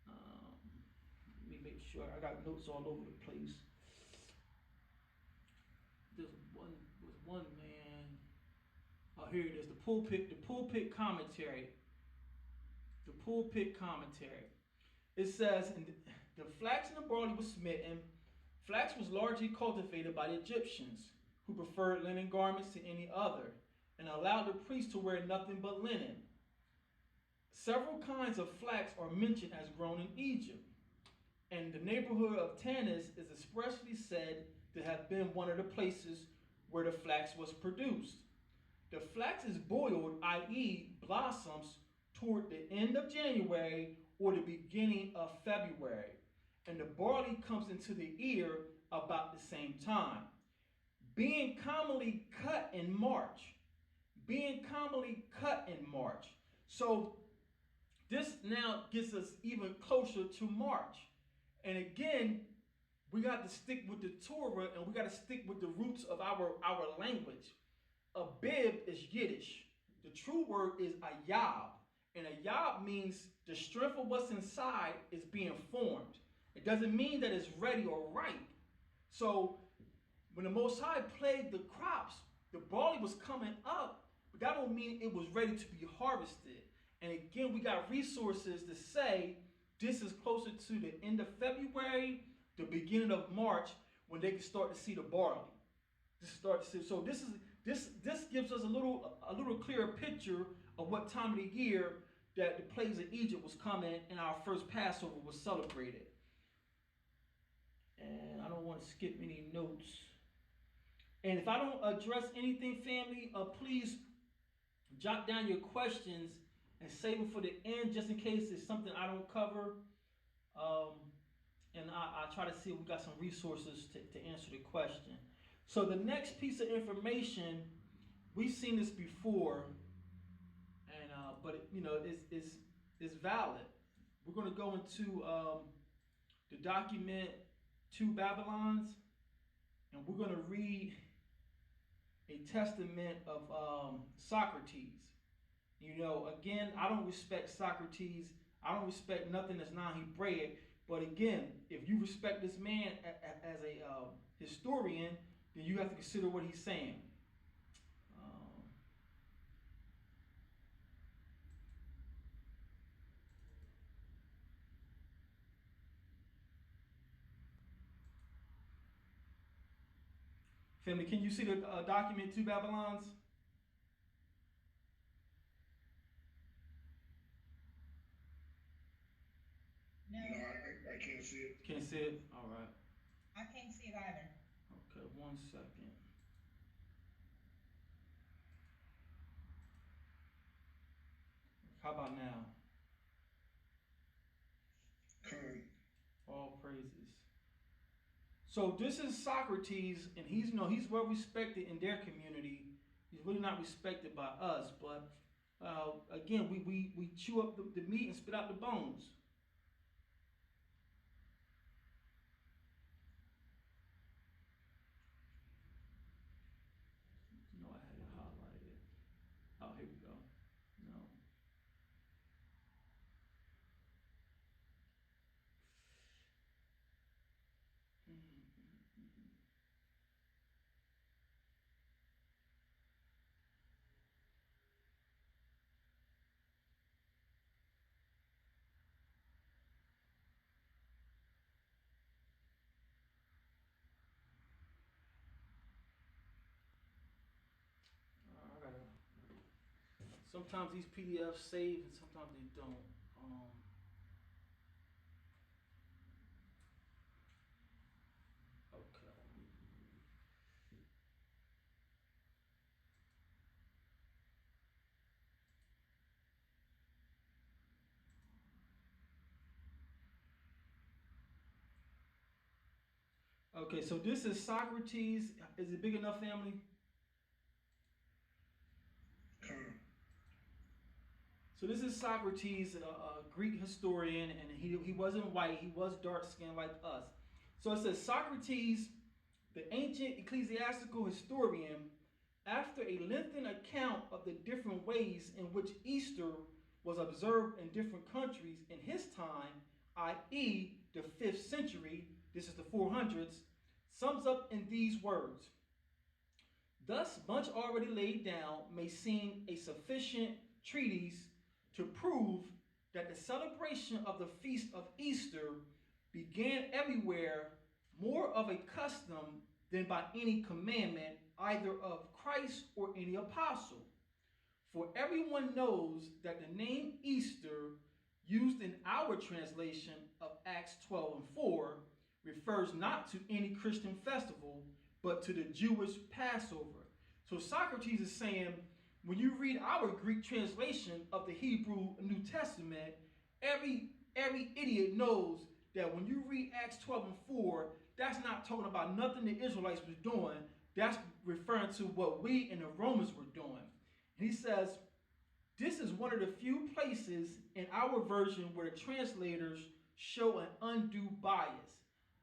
Let me make sure. I got notes all over the place. There's one man. Oh, here it is. The pulpit commentary. The pulpit commentary. It says, and the flax and the barley was smitten. Flax was largely cultivated by the Egyptians, who preferred linen garments to any other, and allowed the priests to wear nothing but linen. Several kinds of flax are mentioned as grown in Egypt, and the neighborhood of Tanis is expressly said to have been one of the places where the flax was produced. The flax is boiled, i.e., blossoms, toward the end of January or the beginning of February, and the barley comes into the ear about the same time, being commonly cut in March. So this now gets us even closer to March. And again, we got to stick with the Torah, and we got to stick with the roots of our language. A bib is Yiddish. The true word is ayab. And ayab means the strength of what's inside is being formed. It doesn't mean that it's ready or ripe. So when the Most High plagued the crops, the barley was coming up, but that don't mean it was ready to be harvested. And again, we got resources to say this is closer to the end of February, the beginning of March, when they can start to see the barley. So this gives us a little clearer picture of what time of the year that the plagues of Egypt was coming and our first Passover was celebrated. And I don't want to skip any notes. And if I don't address anything, family, please jot down your questions and save them for the end, just in case it's something I don't cover. And I try to see if we got some resources to answer the question. So the next piece of information, we've seen this before, and but it's valid. We're going to go into the document 2 Babylons, and we're going to read a testament of Socrates. Again, I don't respect Socrates. I don't respect nothing that's non-Hebraic. But again, if you respect this man as a historian, then you have to consider what he's saying. Family, can you see the document 2 Babylons? No, I can't see it. Can't see it? All right. I can't see it either. Okay, 1 second. How about now? All praises. So this is Socrates, and he's well respected in their community. He's really not respected by us, but again, we chew up the meat and spit out the bones. No, I had it highlighted. Oh, here we go. No. Sometimes these PDFs save and sometimes they don't. Okay, so this is Socrates. Is it big enough, family? So this is Socrates, a Greek historian, and he wasn't white, he was dark-skinned like us. So it says, Socrates, the ancient ecclesiastical historian, after a lengthy account of the different ways in which Easter was observed in different countries in his time, i.e. the 5th century, this is the 400s, sums up in these words. Thus, much already laid down may seem a sufficient treatise to prove that the celebration of the feast of Easter began everywhere more of a custom than by any commandment either of Christ or any apostle. For everyone knows that the name Easter, used in our translation of Acts 12:4, refers not to any Christian festival, but to the Jewish Passover. So Socrates is saying, when you read our Greek translation of the Hebrew New Testament, every idiot knows that when you read Acts 12:4, that's not talking about nothing the Israelites was doing. That's referring to what we and the Romans were doing. And he says, this is one of the few places in our version where the translators show an undue bias.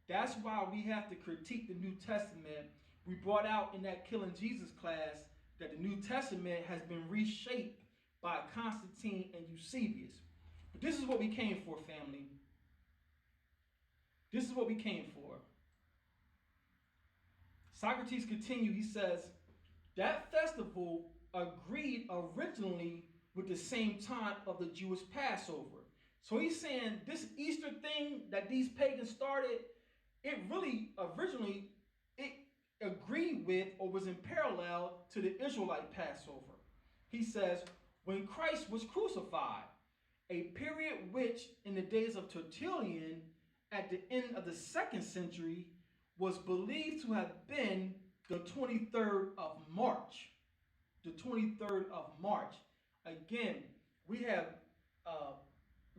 That's why we have to critique the New Testament. We brought out in that Killing Jesus class that the New Testament has been reshaped by Constantine and Eusebius. But this is what we came for, family. This is what we came for. Socrates continued, he says, that festival agreed originally with the same time of the Jewish Passover. So he's saying this Easter thing that these pagans started, it really originally, it agreed with or was in parallel to the Israelite Passover. He says, when Christ was crucified, a period which in the days of Tertullian at the end of the 2nd century was believed to have been the 23rd of March. The 23rd of March. Again, we have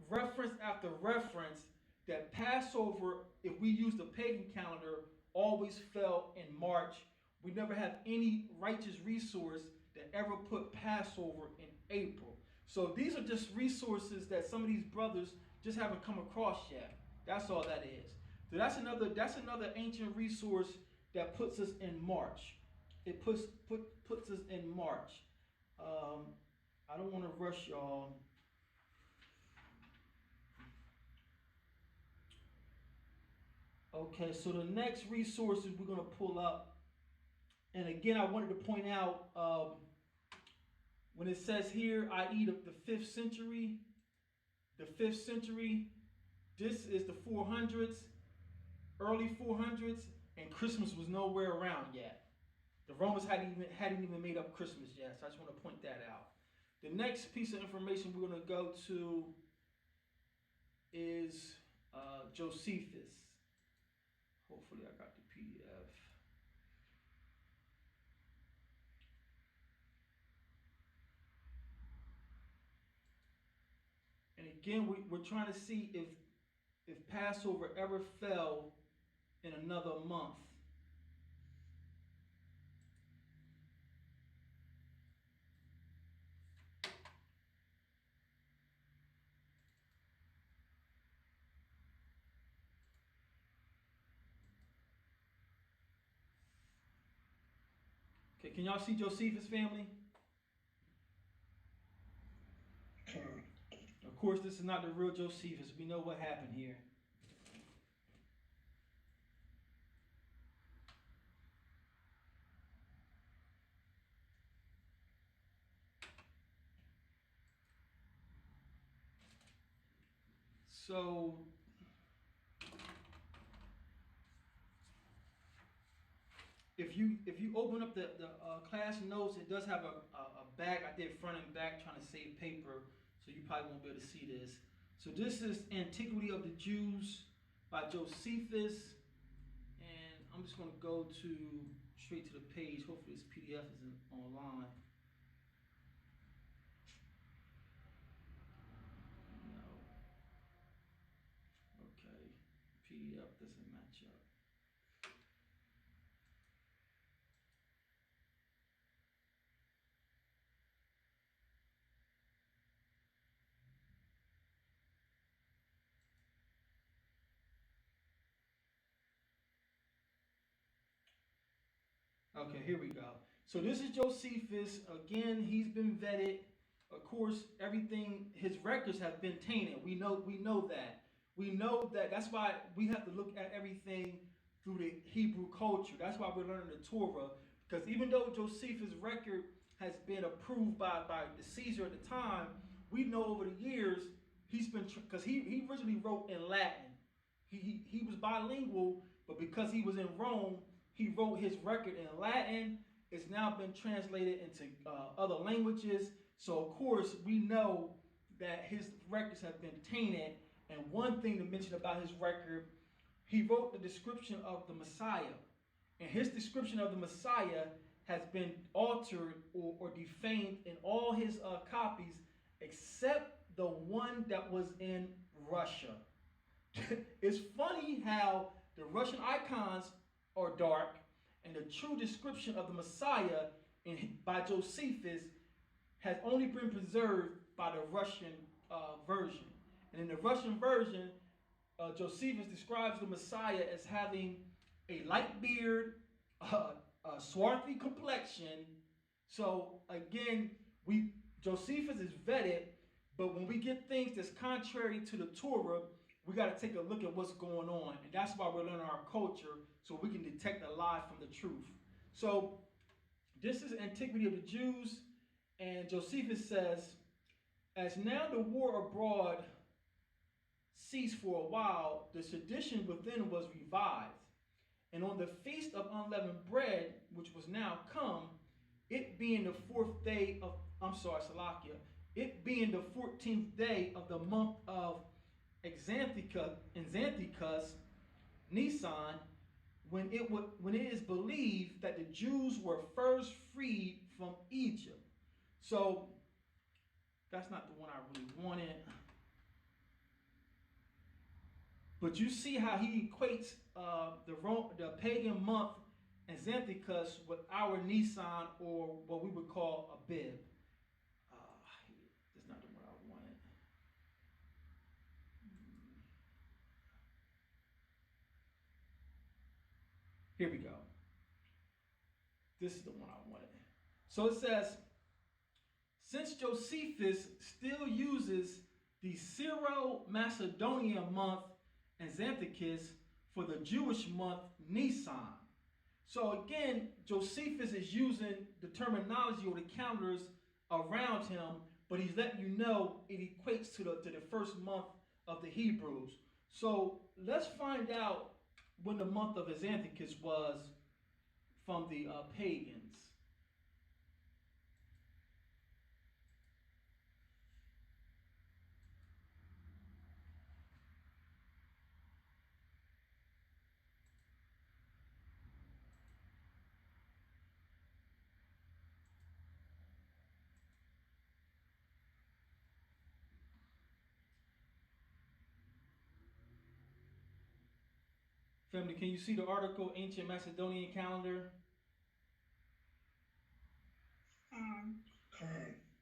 reference after reference that Passover, if we use the pagan calendar, always fell in March. We never have any righteous resource that ever put Passover in April. So these are just resources that some of these brothers just haven't come across yet. That's all that is. So that's another ancient resource that puts us in March. It puts us in March. I don't want to rush y'all. Okay, so the next resources we're going to pull up, and again, I wanted to point out when it says here, i.e. the 5th century, this is the 400s, early 400s, and Christmas was nowhere around yet. The Romans hadn't even made up Christmas yet, so I just want to point that out. The next piece of information we're going to go to is Josephus. Hopefully I got the PDF. And again, we're trying to see if Passover ever fell in another month. Okay, can y'all see Josephus, family? Of course, this is not the real Josephus. We know what happened here. So, if you open up the class notes, it does have a back. I did front and back trying to save paper, so you probably won't be able to see this. So this is Antiquity of the Jews by Josephus, and I'm just going to go straight to the page. Hopefully this PDF isn't online. No. Okay, PDF doesn't match up. Okay, here we go. So this is Josephus. Again, he's been vetted. Of course, everything, his records have been tainted. We know that. We know that. That's why we have to look at everything through the Hebrew culture. That's why we're learning the Torah. Because even though Josephus' record has been approved by the Caesar at the time, we know over the years he's been, because he originally wrote in Latin. He was bilingual, but because he was in Rome, he wrote his record in Latin. It's now been translated into other languages. So of course we know that his records have been tainted. And one thing to mention about his record, he wrote the description of the Messiah. And his description of the Messiah has been altered or defamed in all his copies, except the one that was in Russia. It's funny how the Russian icons are dark, and the true description of the Messiah by Josephus has only been preserved by the Russian version. And in the Russian version, Josephus describes the Messiah as having a light beard, a swarthy complexion. So again, Josephus is vetted, but when we get things that's contrary to the Torah, we got to take a look at what's going on. And that's why we're learning our culture, so we can detect a lie from the truth. So this is Antiquity of the Jews, and Josephus says, as now the war abroad ceased for a while, the sedition within was revived. And on the feast of unleavened bread, which was now come, it being the fourth day of, it being the 14th day of the month of Xanthicus, Nisan, when it is believed that the Jews were first freed from Egypt. So that's not the one I really wanted. But you see how he equates the pagan month Xanthicus with our Nisan, or what we would call Abib. That's not the one I wanted. Here we go. This is the one I wanted. So it says, since Josephus still uses the Syro-Macedonian month Xanthicus for the Jewish month Nisan. So again, Josephus is using the terminology or the calendars around him, but he's letting you know it equates to the first month of the Hebrews. So let's find out when the month of Xanthicus was from the pagans. Family, can you see the article, Ancient Macedonian Calendar?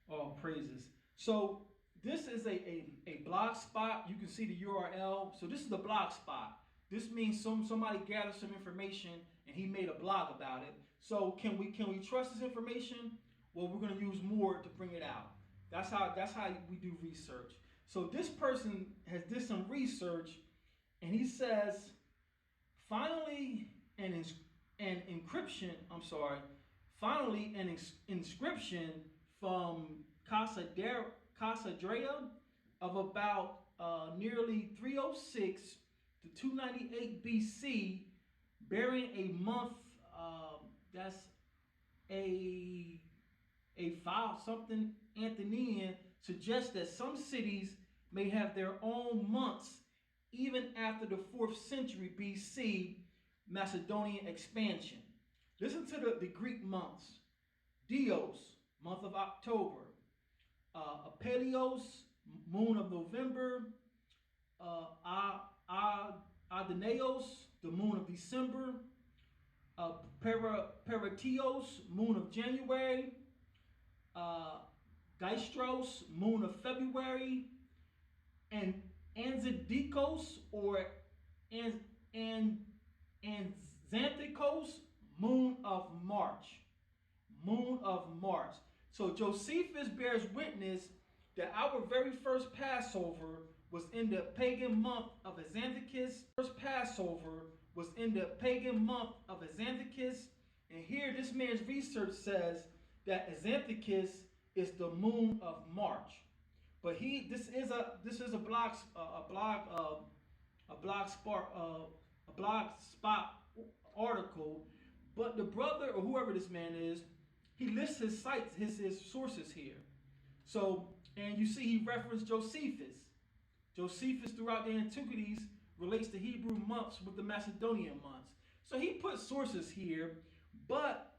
Oh, praises. So this is a blog spot. You can see the URL. So this is the blog spot. This means somebody gathered some information and he made a blog about it. So can we trust this information? Well, we're going to use more to bring it out. That's how we do research. So this person has did some research, and he says, finally an inscription from Casadrea of about nearly 306 to 298 BC, bearing a month that's a file something Anthonian, suggests that some cities may have their own months even after the 4th century BC Macedonian expansion. Listen to the Greek months. Dios, month of October. Apelios, moon of November. Adeneos, the moon of December. Peritios, moon of January. Geistros, moon of February. And Anzidikos or Xanthicos, moon of March. Moon of March. So Josephus bears witness that our very first Passover was in the pagan month of Xanthicus. First Passover was in the pagan month of Xanthicus. And here this man's research says that Xanthicus is the moon of March. But this is a blog spot article. But the brother or whoever this man is, he lists his sites, his sources here. So, and you see he referenced Josephus. Josephus throughout the Antiquities relates the Hebrew months with the Macedonian months. So he put sources here, but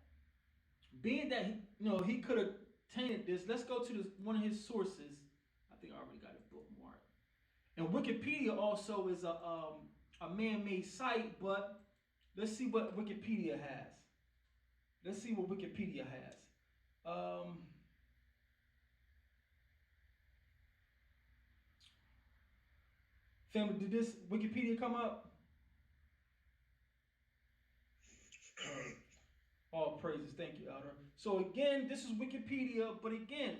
being that he could have tainted this, let's go to one of his sources. I think I already got it bookmarked. And Wikipedia also is a man-made site, but let's see what Wikipedia has. Let's see what Wikipedia has. Family, did this Wikipedia come up? All praises. Thank you, Elder. So again, this is Wikipedia, but again,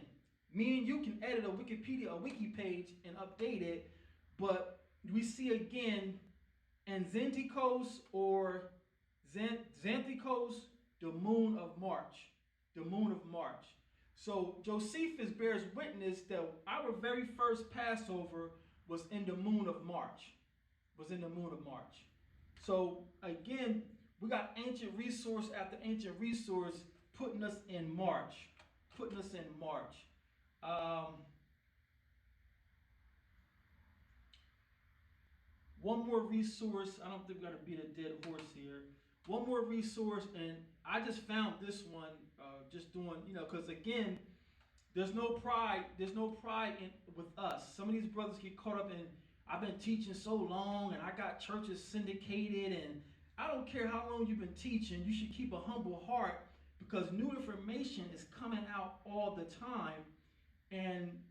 me and you can edit a Wikipedia, a wiki page, and update it. But we see again, Xanthikos or Xanthikos, the moon of March. The moon of March. So Josephus bears witness that our very first Passover was in the moon of March. So again, we got ancient resource after ancient resource putting us in March. One more resource. I don't think we got to beat a dead horse here. One more resource, and I just found this one just doing, because again, there's no pride with us. Some of these brothers get caught up in, I've been teaching so long and I got churches syndicated, and I don't care how long you've been teaching, you should keep a humble heart because new information is coming out all the time. And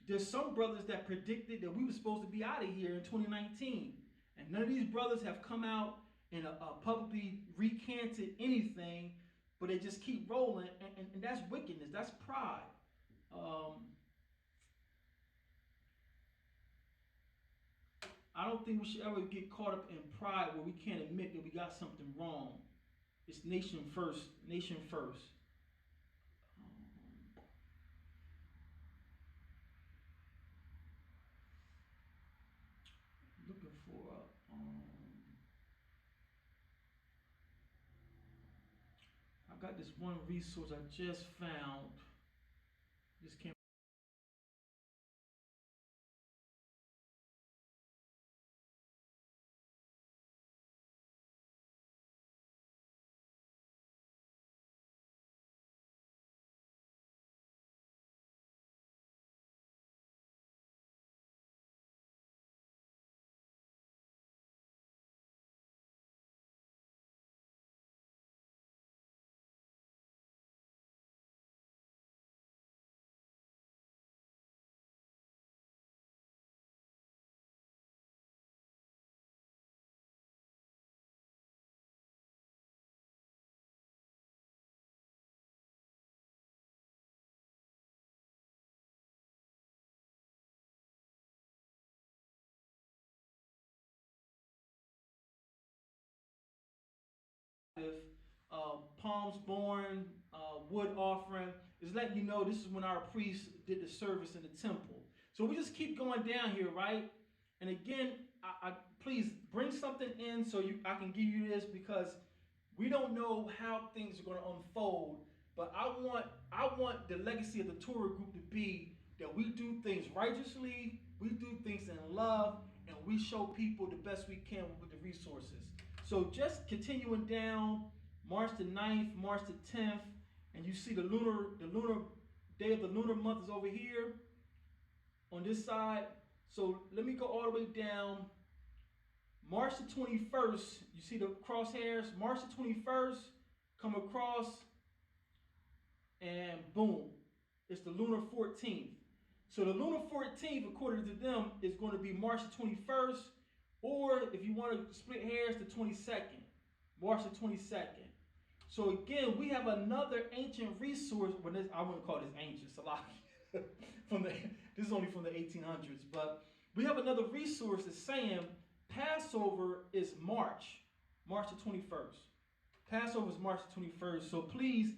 there's some brothers that predicted that we were supposed to be out of here in 2019. And none of these brothers have come out and publicly recanted anything, but they just keep rolling, and that's wickedness, that's pride. I don't think we should ever get caught up in pride where we can't admit that we got something wrong. It's nation first. Looking for I got this one resource I just found. Just came. Palms born, wood offering is letting you know this is when our priests did the service in the temple. So we just keep going down here, right? And again, I please bring something in so I can give you this, because we don't know how things are going to unfold. But I want the legacy of the Torah Group to be that we do things righteously, we do things in love, and we show people the best we can with the resources. So just continuing down, March the 9th, March the 10th, and you see the lunar day of the lunar month is over here on this side. So let me go all the way down. March the 21st, you see the crosshairs, March the 21st, come across, and boom, it's the lunar 14th. So the lunar 14th, according to them, is going to be March the 21st, or if you want to split hairs, the 22nd, March the 22nd. So again, we have another ancient resource. Well, I wouldn't call this ancient, SELAH. This is only from the 1800s, but we have another resource that's saying Passover is March the 21st. Passover is March the 21st. So please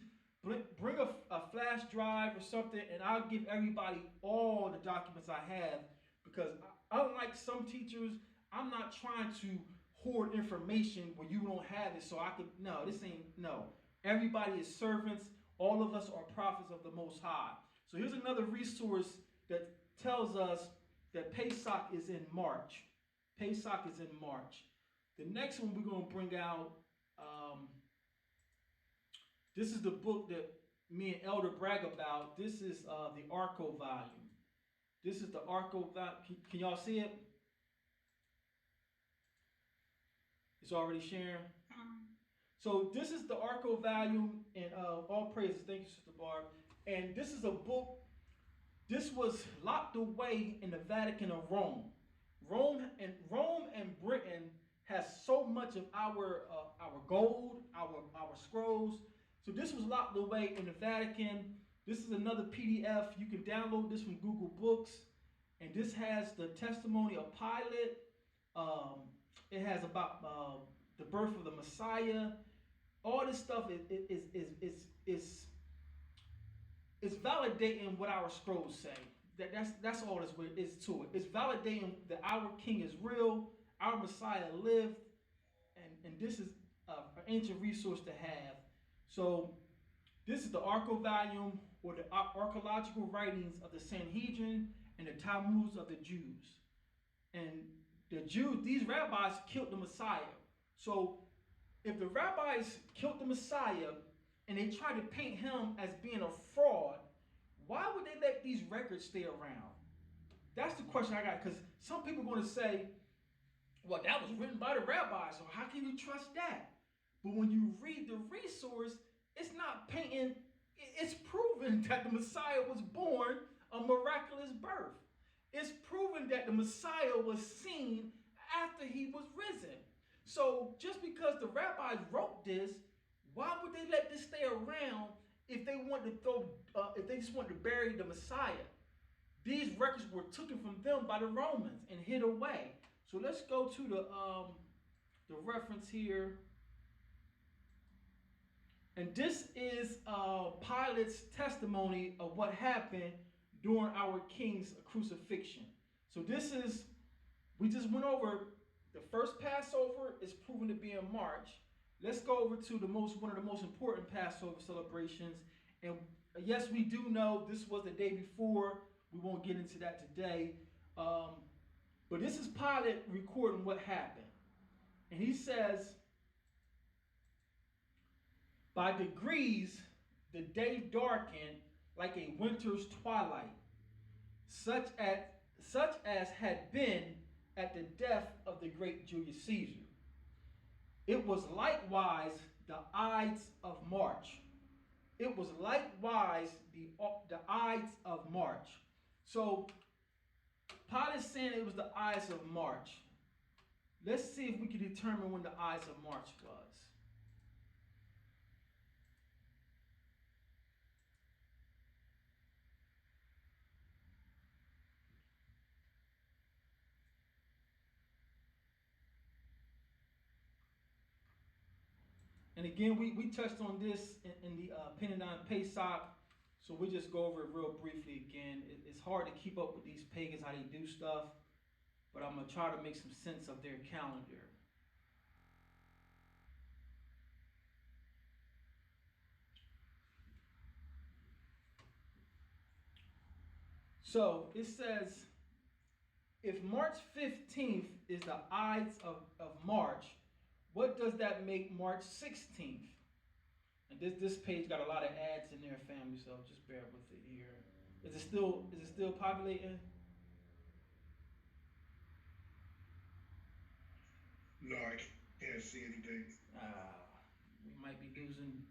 bring a flash drive or something, and I'll give everybody all the documents I have, because unlike some teachers, I'm not trying to hoard information where you don't have it so I could, no. Everybody is servants. All of us are prophets of the Most High. So here's another resource that tells us that Pesach is in March. Pesach is in March. The next one we're going to bring out, this is the book that me and Elder brag about. This is the Arco volume. This is the Arco volume. Can y'all see it? It's already sharing. So this is the Arco volume, and all praises. Thank you, Sister Barb. And this is a book. This was locked away in the Vatican of Rome. Rome and Britain has so much of our gold, our scrolls. So this was locked away in the Vatican. This is another PDF. You can download this from Google Books. And this has the testimony of Pilate. It has about the birth of the Messiah. All this stuff is validating what our scrolls say. That's all there is to it. It's validating that our King is real, our Messiah lived, and this is an ancient resource to have. So this is the Arco volume, or the archaeological writings of the Sanhedrin and the Talmuds of the Jews. And the Jews, these rabbis killed the Messiah. So if the rabbis killed the Messiah and they tried to paint him as being a fraud, why would they let these records stay around? That's the question I got, because some people are going to say, well, that was written by the rabbis, so how can you trust that? But when you read the resource, it's not painting, it's proven that the Messiah was born a miraculous birth. It's proven that the Messiah was seen after he was risen. So just because the rabbis wrote this, why would they let this stay around if they wanted to if they just wanted to bury the Messiah? These records were taken from them by the Romans and hid away. So let's go to the reference here. And this is Pilate's testimony of what happened during our King's crucifixion. So this is, we just went over the first Passover is proven to be in March. Let's go over to one of the most important Passover celebrations. And yes, we do know this was the day before. We won't get into that today. But this is Pilate recording what happened. And he says, by degrees, the day darkened like a winter's twilight, such as had been at the death of the great Julius Caesar. It was likewise the Ides of March. It was likewise the Ides of March. So Pilate's saying it was the Ides of March. Let's see if we can determine when the Ides of March was. And again, we touched on this in the Pinning Down Pasach, so we just go over it real briefly again. It's hard to keep up with these pagans, how they do stuff, but I'm going to try to make some sense of their calendar. So it says, if March 15th is the Ides of March, what does that make March 16th? And this page got a lot of ads in there, family, so just bear with it here. Is it still populating? No, I can't see anything. We might be losing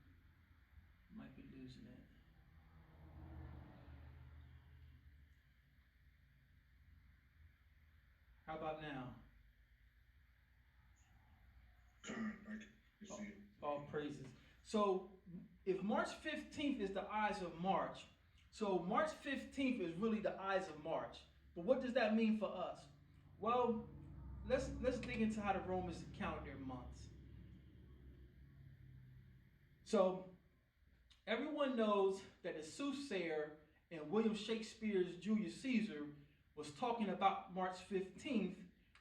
it. How about now? I can see it. All praises. So if March 15th is the Ides of March, so March 15th is really the Ides of March. But what does that mean for us? Well, let's dig into how the Romans count their months. So everyone knows that the soothsayer in William Shakespeare's Julius Caesar was talking about March 15th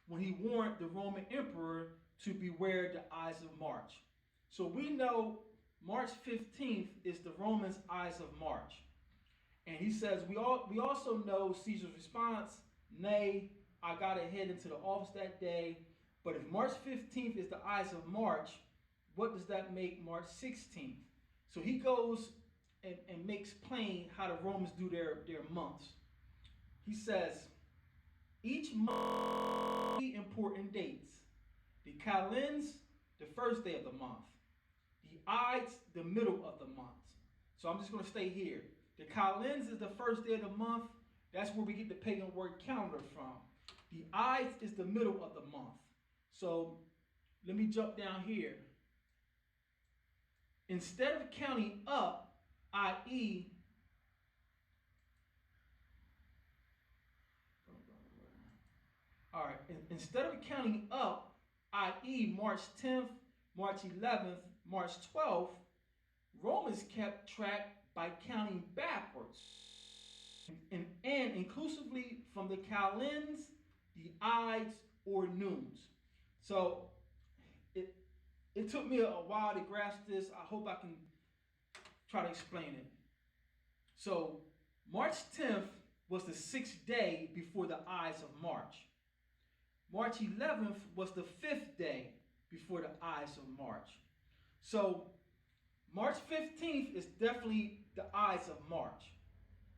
when he warned the Roman emperor to beware the Ides of March. So we know March 15th is the Romans' Ides of March. And he says, we also know Caesar's response, nay, I got to head into the office that day. But if March 15th is the Ides of March, what does that make March 16th? So he goes and makes plain how the Romans do their months. He says, each month important dates. The calends, the first day of the month. The Ides, the middle of the month. So I'm just going to stay here. The calends is the first day of the month. That's where we get the pagan word calendar from. The Ides is the middle of the month. So let me jump down here. Instead of counting up, i.e., all right, instead of counting up, i.e., March 10th, March 11th, March 12th, Romans kept track by counting backwards and inclusively from the calends, the Ides, or noons. So it took me a while to grasp this. I hope I can try to explain it. So March 10th was the 6th day before the Ides of March. March 11th was the 5th day before the Ides of March. So March 15th is definitely the Ides of March.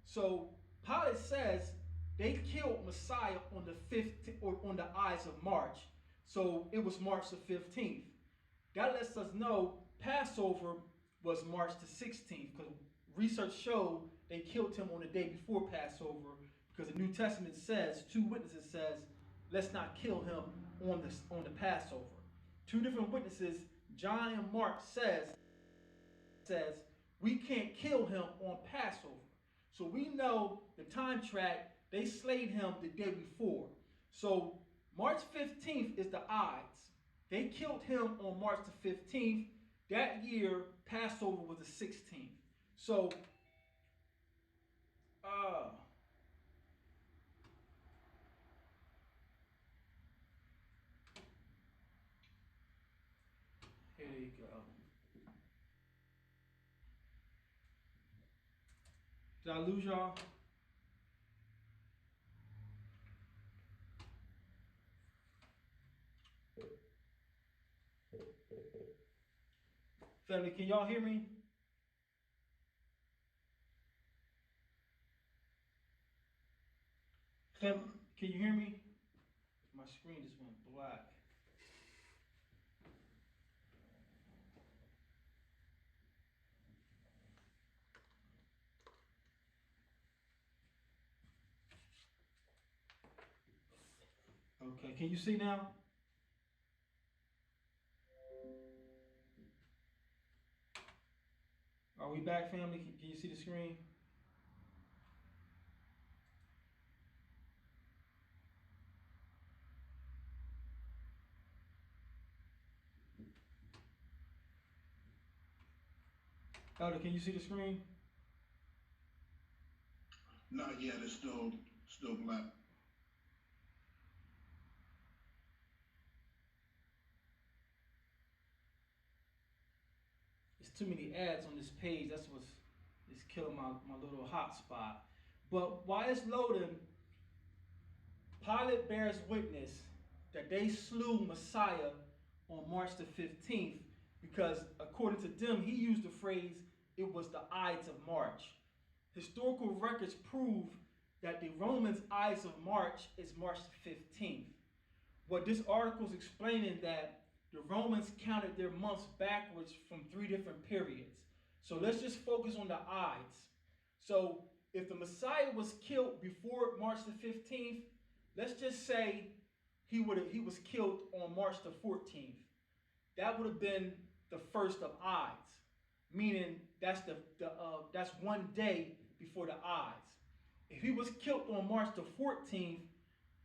So Pilate says they killed Messiah on the 5th or on the Ides of March. So it was March the 15th. That lets us know Passover was March the 16th, because research showed they killed him on the day before Passover, because the New Testament says, 2 witnesses says, let's not kill him on the Passover. 2 different witnesses, John and Mark says we can't kill him on Passover. So we know the time track, they slayed him the day before. So March 15th is the Ides. They killed him on March the 15th. That year, Passover was the 16th. So, here you go. Did I lose y'all? Family, can y'all hear me? Family, can you hear me? My screen just went black. Okay, can you see now? Are we back, family? Can you see the screen? Elder, can you see the screen? Not yet. It's still black. There's too many ads on this page. That's what's killing my little hotspot. But while it's loading, Pilate bears witness that they slew Messiah on March the 15th, because according to them, he used the phrase, it was the Ides of March. Historical records prove that the Romans' Ides of March is March the 15th. What this article is explaining that the Romans counted their months backwards from 3 different periods. So let's just focus on the Ides. So if the Messiah was killed before March the 15th, let's just say he was killed on March the 14th. That would have been the first of Ides, meaning that's that's 1 day before the Ides. If he was killed on March the 14th,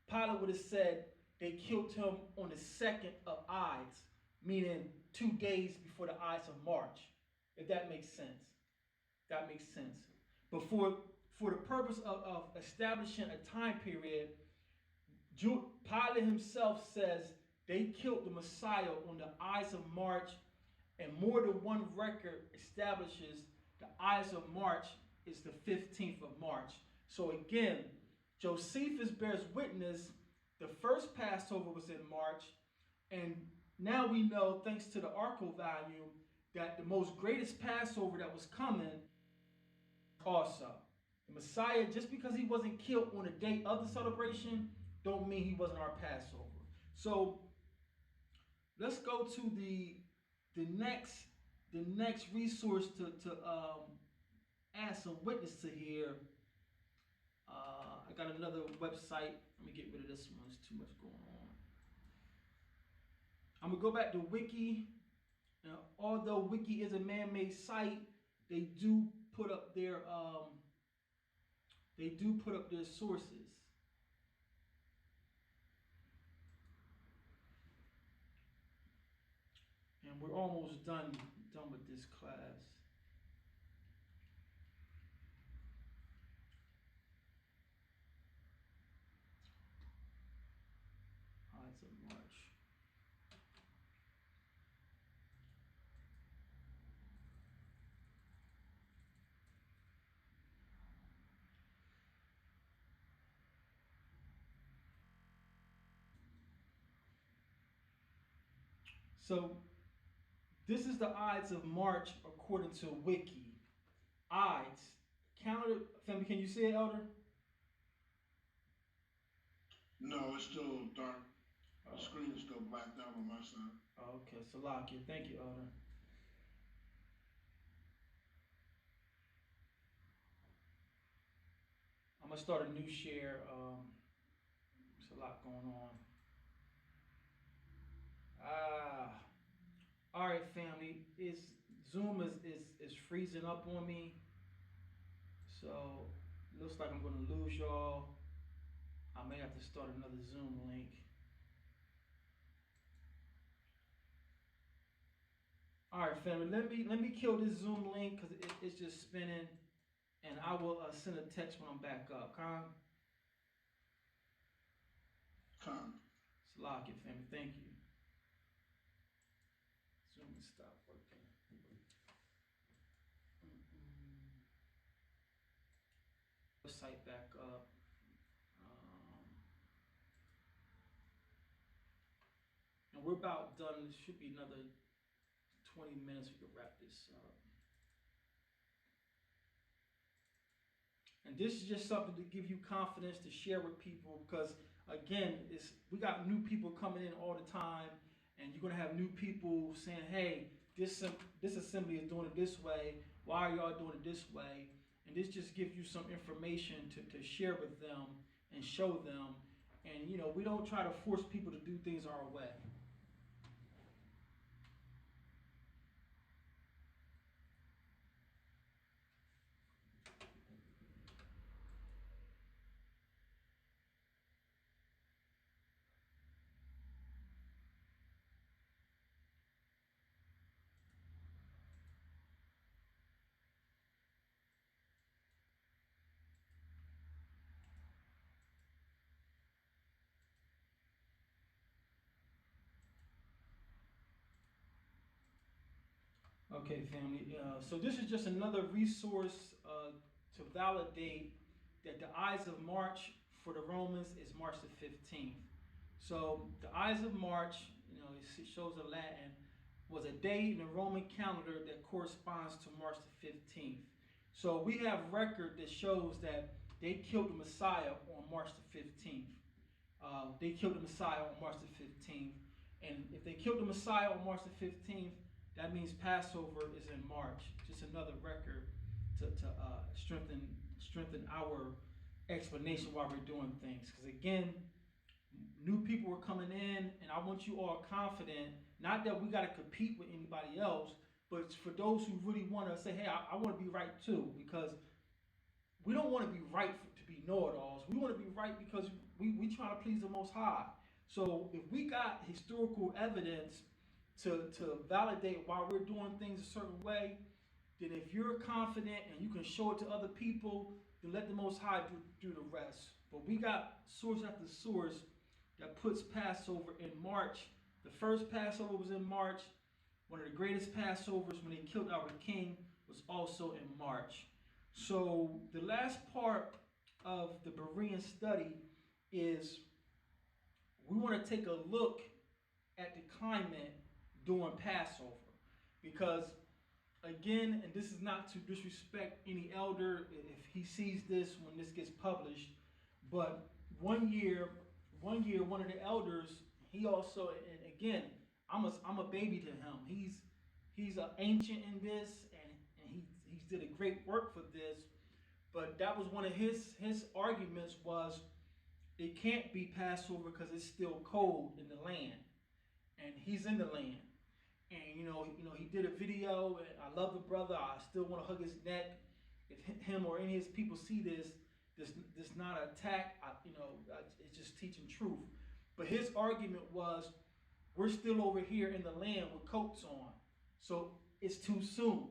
Pilate would have said they killed him on the 2nd of Ides, meaning 2 days before the Ides of March, if that makes sense. That makes sense. But for the purpose of establishing a time period, Pilate himself says they killed the Messiah on the Ides of March, and more than one record establishes the Ides of March is the 15th of March. So again, Josephus bears witness the first Passover was in March, and now we know, thanks to the archival value, that the most greatest Passover that was coming also. The Messiah, just because he wasn't killed on the day of the celebration, don't mean he wasn't our Passover. So let's go to the next resource to add some witness to here. I got another website. Let me get rid of this one. There's too much going on. I'm gonna go back to Wiki. Now, although Wiki is a man-made site, they do put up their sources. And we're almost done with this class. Odds of March. So this is the Ides of March according to Wiki. Ides. Calendar, family, can you see it, Elder? No, it's still dark. The screen is still blacked out on my side. Okay, Salakia. Thank you, Elder. I'm gonna start a new share. There's a lot going on. All right, family. Zoom is freezing up on me, so it looks like I'm gonna lose y'all. I may have to start another Zoom link. All right, family. Let me kill this Zoom link because it's just spinning, and I will send a text when I'm back up. Con. Salakia, family. Thank you. Zoom and stop working. Site back up. And we're about done. It should be another 20 minutes. We can wrap this up. And this is just something to give you confidence to share with people, because again, we got new people coming in all the time, and you're gonna have new people saying, "Hey, this assembly is doing it this way. Why are y'all doing it this way?" And this just gives you some information to share with them and show them. And you know, we don't try to force people to do things our way. Okay, family. So this is just another resource to validate that the Ides of March for the Romans is March the 15th. So the Ides of March, you know, it shows in Latin, was a day in the Roman calendar that corresponds to March the 15th. So we have record that shows that they killed the Messiah on March the 15th. They killed the Messiah on March the 15th. And if they killed the Messiah on March the 15th, that means Passover is in March. Just another record to strengthen our explanation while we're doing things. Because again, new people are coming in, and I want you all confident, not that we got to compete with anybody else, but for those who really want to say, hey, I want to be right too, because we don't want to be right to be know-it-alls. We want to be right because we try to please the Most High. So if we got historical evidence to validate why we're doing things a certain way, then if you're confident and you can show it to other people, then let the Most High do the rest. But we got source after source that puts Passover in March. The first Passover was in March. One of the greatest Passovers when they killed our king was also in March. So the last part of the Berean study is we want to take a look at the climate during Passover. Because again, and this is not to disrespect any elder if he sees this when this gets published, but one year, one of the elders, he also, and again, I'm a baby to him. He's an ancient in this, and he did a great work for this. But that was one of his arguments was it can't be Passover because it's still cold in the land, and he's in the land. And you know, he did a video, and I love the brother. I still want to hug his neck. If him or any of his people see this not an attack. It's just teaching truth. But his argument was, we're still over here in the land with coats on, so it's too soon.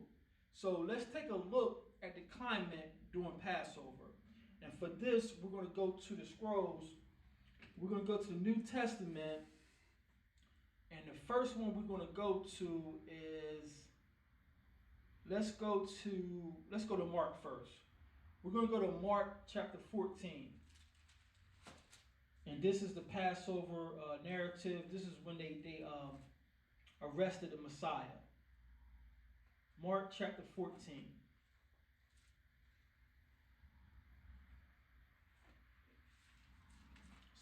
So let's take a look at the climate during Passover. And for this, we're going to go to the scrolls. We're going to go to the New Testament. And the first one we're going to go to is, let's go to Mark first. We're going to go to Mark chapter 14. And this is the Passover narrative. This is when they arrested the Messiah. Mark chapter 14.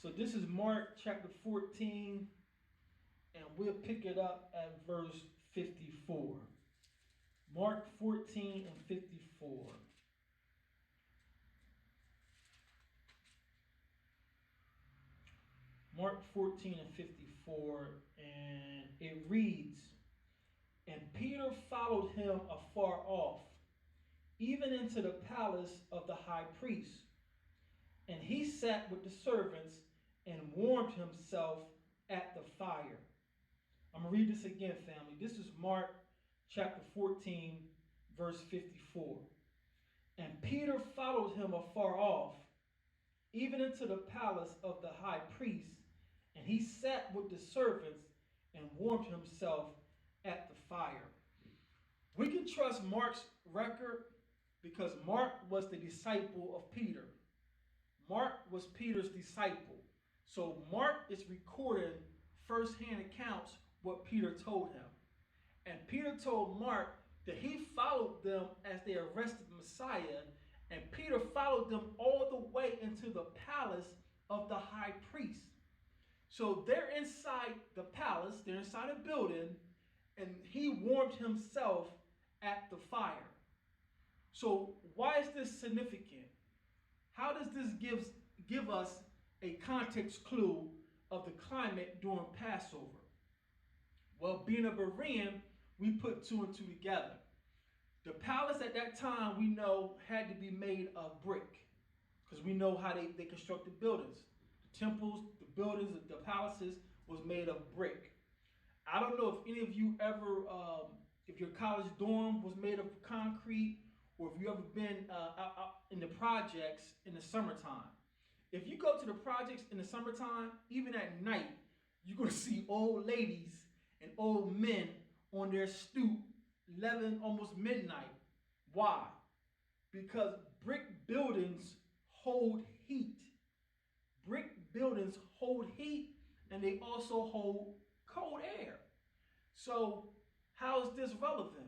So this is Mark chapter 14, and we'll pick it up at verse 54. Mark 14 and 54. Mark 14 and 54, and it reads, "And Peter followed him afar off, even into the palace of the high priest. And he sat with the servants and warmed himself at the fire." I'm going to read this again, family. This is Mark chapter 14, verse 54. "And Peter followed him afar off, even into the palace of the high priest, and he sat with the servants and warmed himself at the fire." We can trust Mark's record because Mark was the disciple of Peter. Mark was Peter's disciple. So Mark is recording first-hand accounts what Peter told him. And Peter told Mark that he followed them as they arrested the Messiah, and Peter followed them all the way into the palace of the high priest. So they're inside the palace, they're inside a building, and he warmed himself at the fire. So why is this significant? How does this give us a context clue of the climate during Passover? Well, being a Berean, we put two and two together. The palace at that time, we know, had to be made of brick, because we know how they constructed buildings. The temples, the buildings, the palaces was made of brick. I don't know if any of you ever, if your college dorm was made of concrete, or if you ever been out in the projects in the summertime. If you go to the projects in the summertime, even at night, you're going to see old ladies and old men on their stoop, 11, almost midnight. Why? Because brick buildings hold heat. Brick buildings hold heat, and they also hold cold air. So how is this relevant?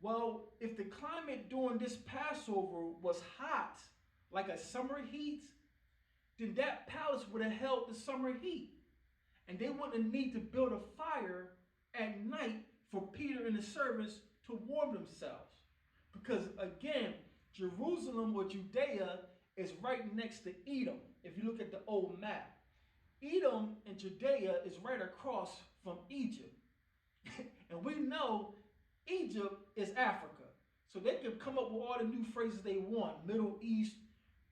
Well, if the climate during this Passover was hot, like a summer heat, then that palace would have held the summer heat. And they wouldn't need to build a fire at night for Peter and the servants to warm themselves. Because again, Jerusalem or Judea is right next to Edom. If you look at the old map, Edom and Judea is right across from Egypt. And we know Egypt is Africa. So they can come up with all the new phrases they want. Middle East,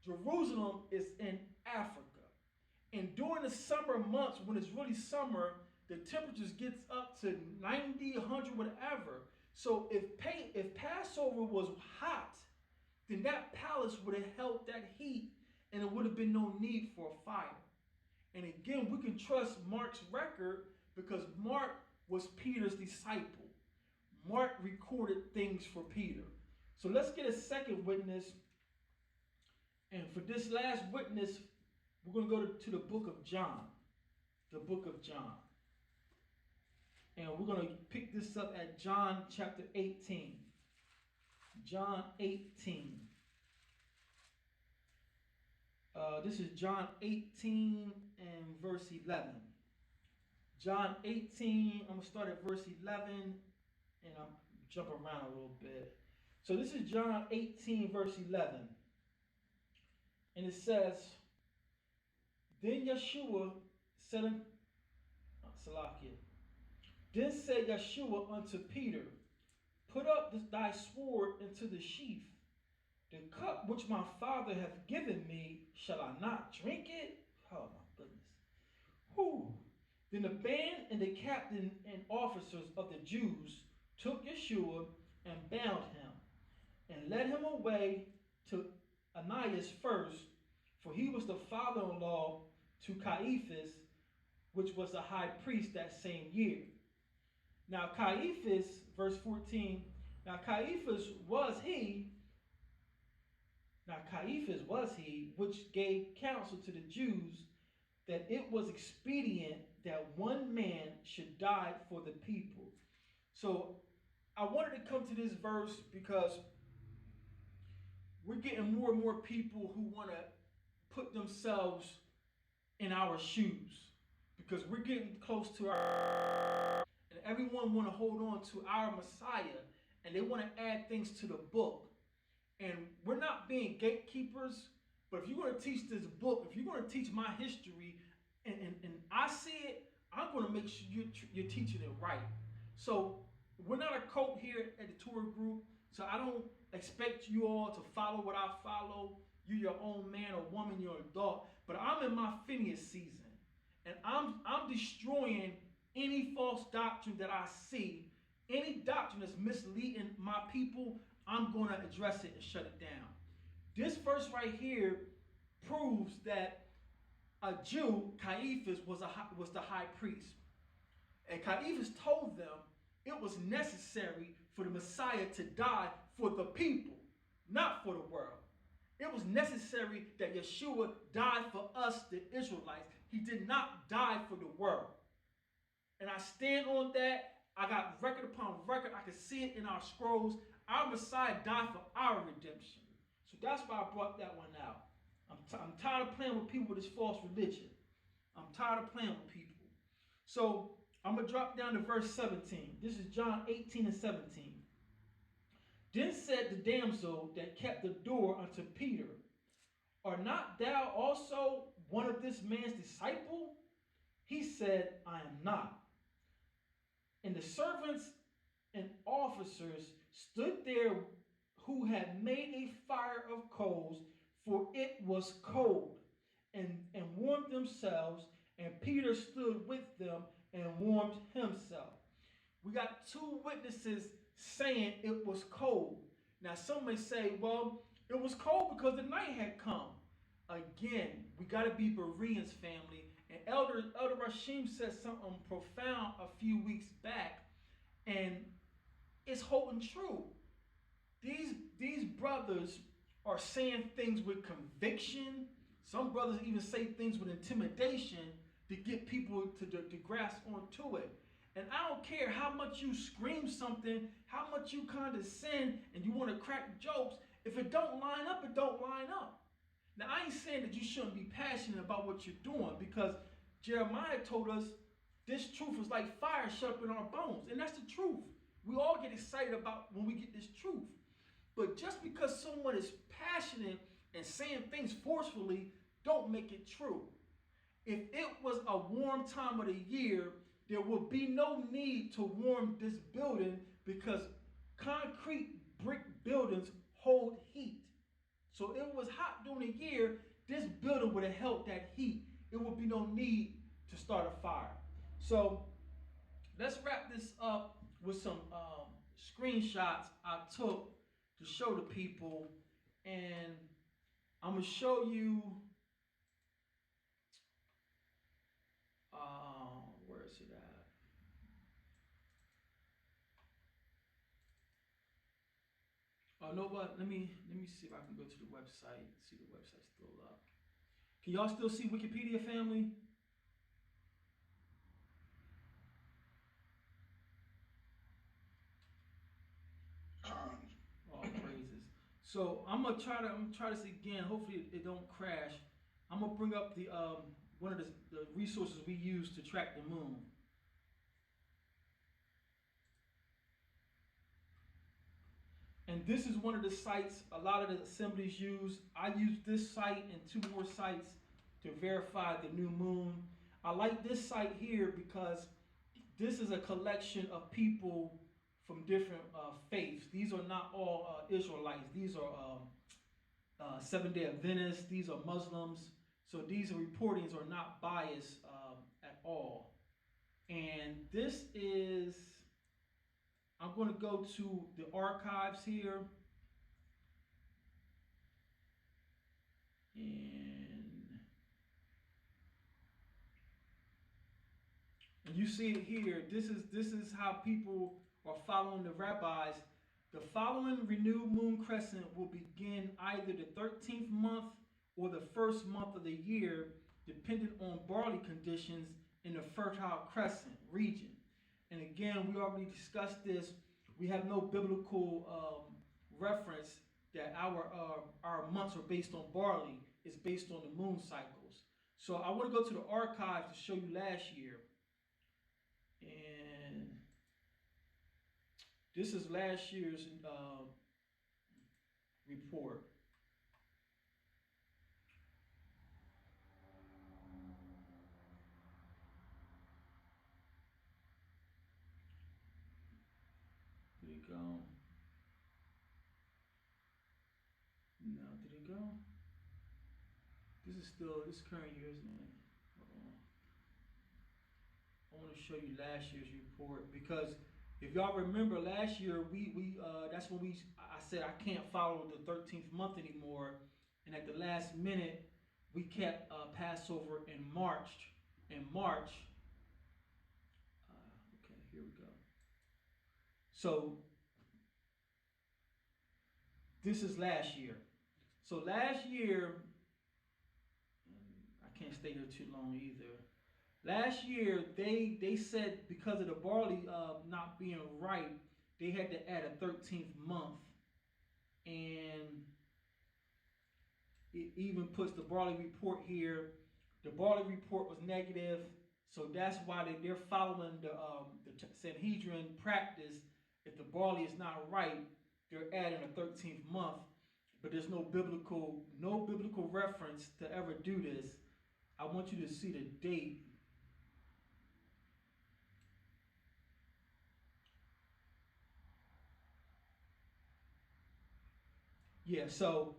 Jerusalem is in Africa. And during the summer months, when it's really summer, the temperatures gets up to 90, 100, whatever. So if Passover was hot, then that palace would have held that heat, and it would have been no need for a fire. And again, we can trust Mark's record because Mark was Peter's disciple. Mark recorded things for Peter. So let's get a second witness. And for this last witness, we're going to go to the book of John. The book of John. And we're going to pick this up at John chapter 18. John 18. This is John 18 and verse 11. John 18, I'm going to start at verse 11, and I'm jump around a little bit. So this is John 18, verse 11. And it says, Then Yahshua said, Then said Yahshua unto Peter, Put up thy sword into the sheath. The cup which my Father hath given me, shall I not drink it? Oh my goodness. Whew. Then the band and the captain and officers of the Jews took Yahshua and bound him, and led him away to Ananias first, for he was the father-in-law to Caiaphas, which was the high priest that same year. Now Caiaphas, verse 14, now Caiaphas was he which gave counsel to the Jews that it was expedient that one man should die for the people. So I wanted to come to this verse because we're getting more and more people who want to put themselves in our shoes, because we're getting close to our, and everyone want to hold on to our Messiah, and they want to add things to the book. And we're not being gatekeepers, but if you're going to teach this book, if you're going to teach my history, and I see it, I'm going to make sure you're teaching it right. So we're not a cult here at the Torah Group, so I don't expect you all to follow what I follow. You're your own man or woman, you're an adult. But I'm in my Phineas season, and I'm destroying any false doctrine that I see. Any doctrine that's misleading my people, I'm going to address it and shut it down. This verse right here proves that a Jew, Caiaphas, was the high priest. And Caiaphas told them it was necessary for the Messiah to die for the people, not for the world. It was necessary that Yahshua died for us, the Israelites. He did not die for the world. And I stand on that. I got record upon record. I can see it in our scrolls. Our Messiah died for our redemption. So that's why I brought that one out. I'm tired of playing with people with this false religion. I'm tired of playing with people. So I'm going to drop down to verse 17. This is John 18 and 17. Then said the damsel that kept the door unto Peter, Art not thou also one of this man's disciples? He said, I am not. And the servants and officers stood there who had made a fire of coals, for it was cold, and warmed themselves, and Peter stood with them and warmed himself. We got two witnesses saying it was cold. Now some may say, well, it was cold because the night had come. Again, we got to be Bereans, family. And Elder Rashim said something profound a few weeks back, and it's holding true. These brothers are saying things with conviction. Some brothers even say things with intimidation to get people to grasp onto it. And I don't care how much you scream something, how much you condescend, and you want to crack jokes. If it don't line up, it don't line up. Now, I ain't saying that you shouldn't be passionate about what you're doing, because Jeremiah told us this truth is like fire shut up in our bones. And that's the truth. We all get excited about when we get this truth. But just because someone is passionate and saying things forcefully, don't make it true. If it was a warm time of the year, there would be no need to warm this building, because concrete brick buildings hold heat. So if it was hot during the year, this building would have held that heat. It would be no need to start a fire. So let's wrap this up with some screenshots I took to show the people. And I'm going to show you, where is it at? Oh, no, what? Let me see if I can go to the website. See the website's still up. Can y'all still see Wikipedia, family? All praises. So I'm gonna try this again. Hopefully it don't crash. I'm gonna bring up the one of the resources we use to track the moon. And this is one of the sites a lot of the assemblies use. I use this site and 2 more sites to verify the new moon. I like this site here because this is a collection of people from different faiths. These are not all Israelites. These are Seventh-day Adventists. These are Muslims. So these reportings are not biased at all. And this is, I'm going to go to the archives here. And you see it here. This is how people are following the rabbis. The following renewed moon crescent will begin either the 13th month or the first month of the year, depending on barley conditions in the Fertile Crescent region. And again, we already discussed this. We have no biblical reference that our months are based on barley. It's based on the moon cycles. So I want to go to the archives to show you last year. And this is last year's report. Did it go? No, did it go? This is still this current year, isn't it? I want to show you last year's report because if y'all remember last year, we that's when I said I can't follow the 13th month anymore, and at the last minute we kept Passover in March. Okay, here we go. So this is last year. So last year, I can't stay here too long either. Last year, they said because of the barley not being ripe, they had to add a 13th month. And it even puts the barley report here. The barley report was negative, so that's why they're following the Sanhedrin practice. If the barley is not ripe, they're adding a 13th month. But there's no biblical reference to ever do this. I want you to see the date. Yeah, so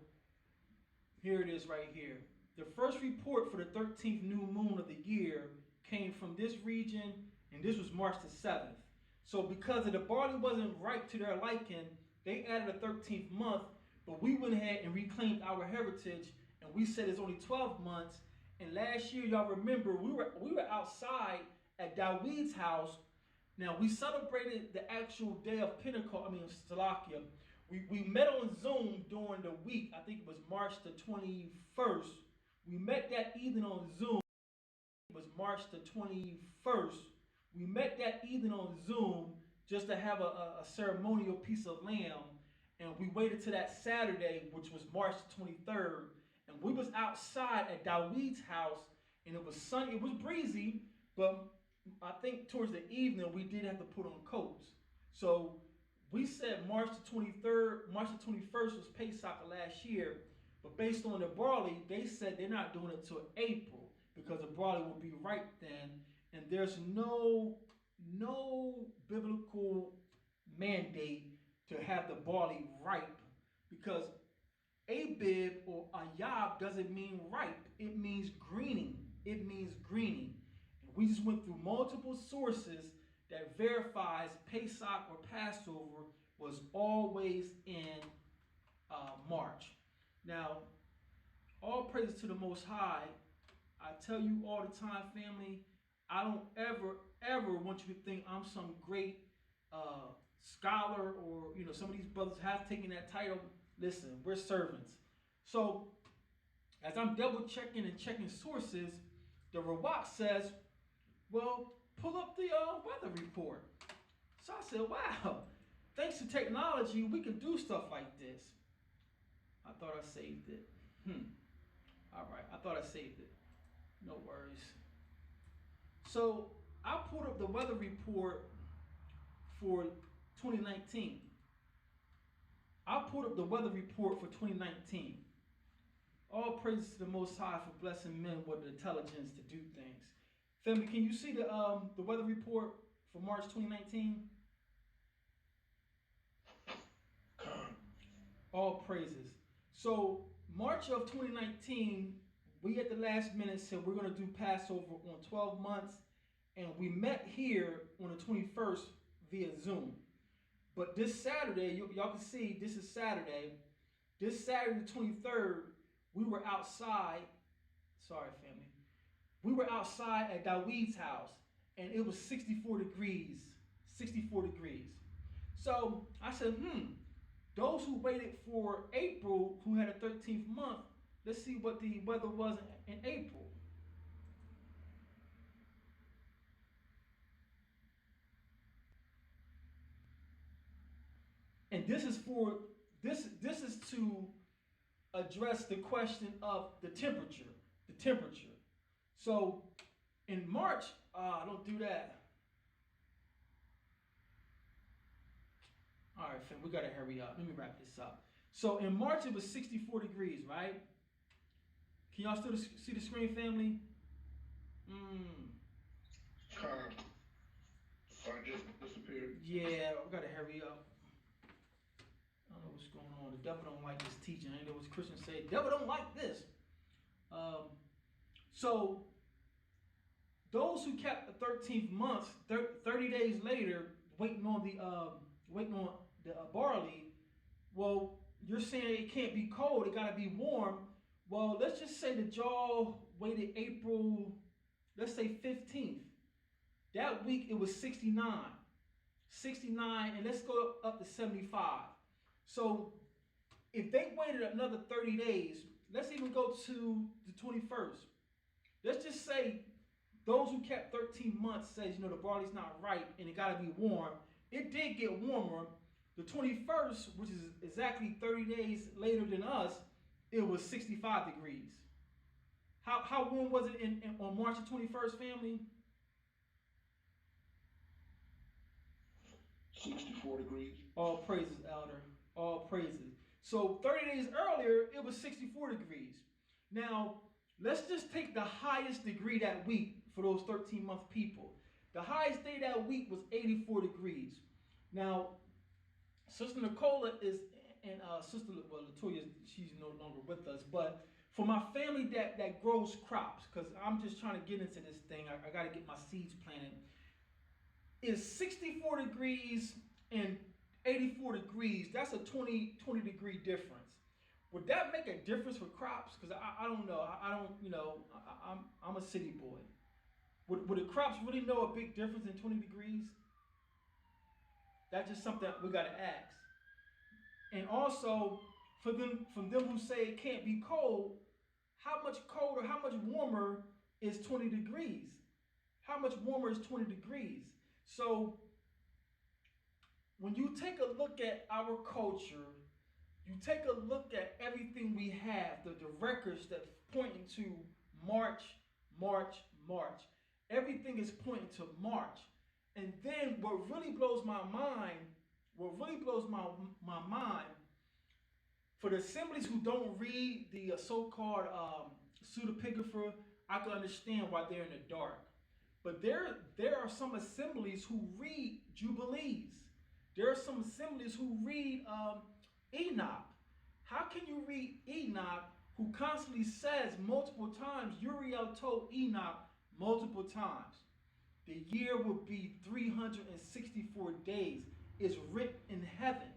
here it is right here. The first report for the 13th new moon of the year came from this region, and this was March the 7th. So because the barley wasn't ripe to their liking, they added a 13th month, but we went ahead and reclaimed our heritage, and we said it's only 12 months. And last year, y'all remember, we were outside at David's house. Now, we celebrated the actual day of Pentecost, SELAH. We met on Zoom during the week. I think it was March the 21st. We met that evening on Zoom. It was March the 21st. We met that evening on Zoom just to have a ceremonial piece of lamb. And we waited till that Saturday, which was March the 23rd. And we was outside at David's house, and it was sunny. It was breezy, but I think towards the evening, we did have to put on coats. So we said March the 23rd, March the 21st was Pesach last year, but based on the barley, they said they're not doing it till April because the barley will be ripe then, and there's no biblical mandate to have the barley ripe because Abib or Ayab doesn't mean ripe, it means greening. It means greening. And we just went through multiple sources that verifies Pesach or Passover was always in March. Now, all praises to the Most High. I tell you all the time, family, I don't ever want you to think I'm some great scholar or, some of these brothers have taken that title. Listen, we're servants. So as I'm double checking and checking sources, the Rawak says, well, pull up the weather report. So I said, wow, thanks to technology, we can do stuff like this. I thought I saved it. All right, I thought I saved it. No worries. So I pulled up the weather report for 2019. I pulled up the weather report for 2019. All praise to the Most High for blessing men with the intelligence to do things. Family, can you see the weather report for March 2019? All praises. So March of 2019, we at the last minute said we're going to do Passover on 12 months, and we met here on the 21st via Zoom. But this Saturday, y'all can see this is Saturday. This Saturday, the 23rd, we were outside. Sorry, family. We were outside at Daweed's house, and it was 64 degrees. 64 degrees. So I said, those who waited for April, who had a 13th month, let's see what the weather was in April. And this is to address the question of the temperature. So in March, don't do that. All right, fam, we gotta hurry up. Let me wrap this up. So in March, it was 64 degrees, right? Can y'all still see the screen, family? I just disappeared. Yeah, we gotta hurry up. I don't know what's going on. The devil don't like this teaching. I know what Christians say. The devil don't like this. So those who kept the 13th month, 30 days later, waiting on the barley. Well, you're saying it can't be cold. It gotta be warm. Well, let's just say that y'all waited April, let's say 15th. That week it was 69. 69, and let's go up to 75. So if they waited another 30 days, let's even go to the 21st. Let's just say those who kept 13 months says, the barley's not ripe and it gotta be warm. It did get warmer. The 21st, which is exactly 30 days later than us, it was 65 degrees. How warm was it on March the 21st, family? 64 degrees. All praises, elder. All praises. So 30 days earlier, it was 64 degrees. Now, let's just take the highest degree that week for those 13-month people. The highest day that week was 84 degrees. Now, Sister Nicola and Sister Latoya, she's no longer with us, but for my family that grows crops, because I'm just trying to get into this thing, I got to get my seeds planted, is 64 degrees and 84 degrees. That's a 20 degree difference. Would that make a difference for crops? Because I don't know. I'm a city boy. Would the crops really know a big difference in 20 degrees? That's just something we got to ask. And also, from them who say it can't be cold, how much colder, how much warmer is 20 degrees? How much warmer is 20 degrees? So, when you take a look at our culture, you take a look at everything we have, the records that's pointing to March. Everything is pointing to March. And then what really blows my mind, for the assemblies who don't read the so-called pseudepigrapha, I can understand why they're in the dark. But there are some assemblies who read Jubilees. There are some assemblies who read Enoch. How can you read Enoch, who constantly says multiple times, Uriel told Enoch multiple times, the year will be 364 days. It's written in heaven.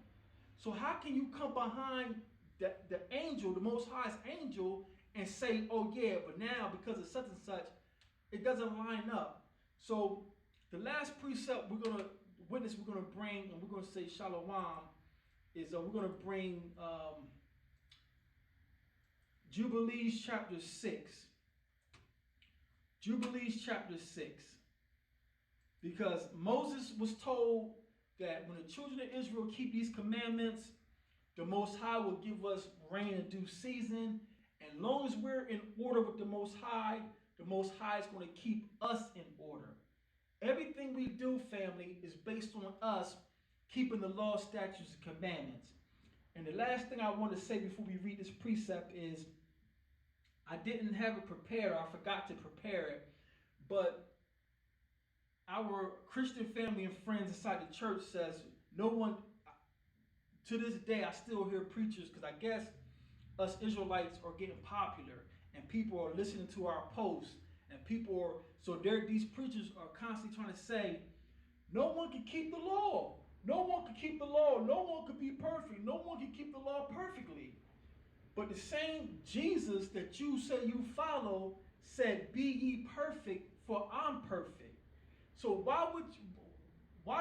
So how can you come behind the angel, the Most High's angel, and say, oh yeah, but now because of such and such, it doesn't line up. So the last precept we're witness we're going to bring, and we're going to say shalom, is we're going to bring Jubileess chapter 6. Jubileess chapter 6. Because Moses was told that when the children of Israel keep these commandments, the Most High will give us rain in due season. And long as we're in order with the Most High is going to keep us in order. Everything we do, family, is based on us keeping the law, statutes, and commandments. And the last thing I want to say before we read this precept is, I didn't have it prepared, or I forgot to prepare it, but our Christian family and friends inside the church says, no one, to this day, I still hear preachers, because I guess us Israelites are getting popular, and people are listening to our posts, and people are, so these preachers are constantly trying to say, no one can keep the law. No one can keep the law. No one can be perfect. No one can keep the law perfectly. But the same Jesus that you say you follow said, be ye perfect, for I'm perfect. So why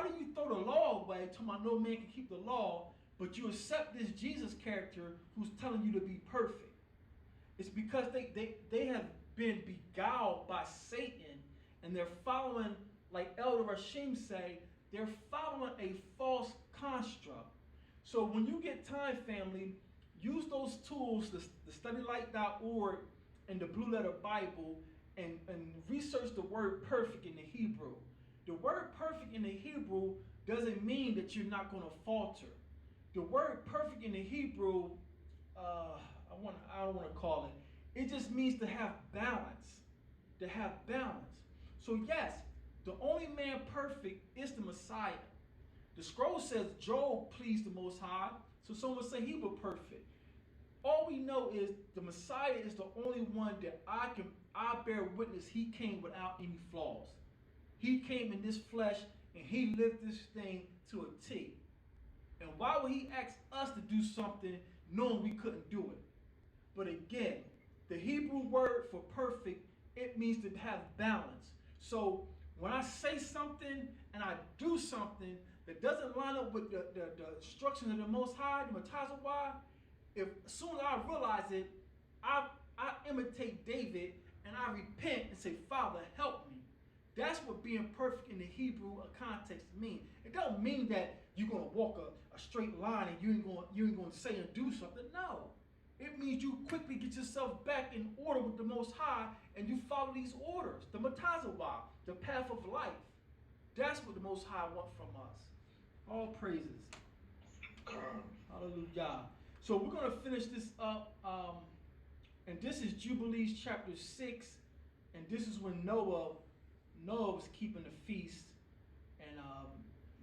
do you throw the law away, talking about no man can keep the law, but you accept this Jesus character who's telling you to be perfect? It's because they have been beguiled by Satan, and they're following, like Elder Rashim say, they're following a false construct. So when you get time, family, use those tools, the studylight.org and the Blue Letter Bible, and research the word perfect in the Hebrew. The word perfect in the Hebrew doesn't mean that you're not going to falter. The word perfect in the Hebrew, I don't want to call it. It just means to have balance. To have balance. So yes, the only man perfect is the Messiah. The scroll says Job pleased the Most High, so someone say he was perfect. All we know is the Messiah is the only one that I bear witness he came without any flaws. He came in this flesh and he lived this thing to a T. And why would he ask us to do something knowing we couldn't do it? But again, the Hebrew word for perfect, it means to have balance. So when I say something and I do something that doesn't line up with the instructions of the Most High, the Yahashawah, as soon as I realize it, I imitate David and I repent and say, Father, help me. That's what being perfect in the Hebrew context means. It don't mean that you're going to walk a straight line and you ain't going to say and do something. No. It means you quickly get yourself back in order with the Most High and you follow these orders. The Matazawah, the path of life. That's what the Most High wants from us. All praises. Hallelujah. So we're going to finish this up. And this is Jubileess chapter 6. And this is when Noah was keeping the feast. And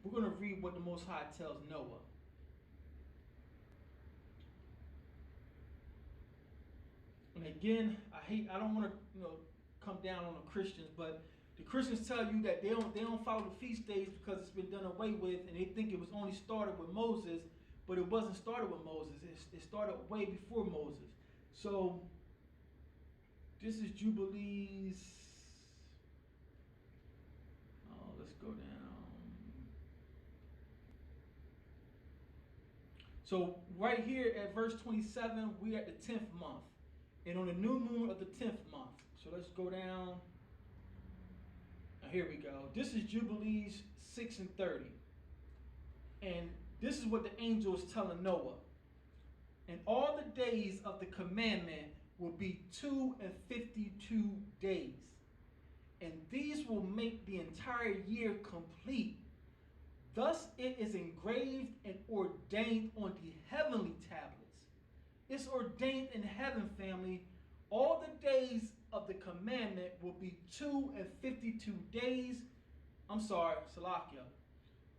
we're going to read what the Most High tells Noah. And again, I don't want to come down on the Christians, but the Christians tell you that they don't follow the feast days because it's been done away with, and they think it was only started with Moses, but it wasn't started with Moses. It started way before Moses. So this is Jubileess. Oh, let's go down. So right here at verse 27, we're at the 10th month. And on the new moon of the 10th month. So let's go down. Now here we go. This is Jubileess 6 and 30. And this is what the angel is telling Noah. And all the days of the commandment will be 252 days. And these will make the entire year complete. Thus it is engraved and ordained on the heavenly tablets. It's ordained in heaven, family. All the days of the commandment will be 252 days. I'm sorry, Salakia.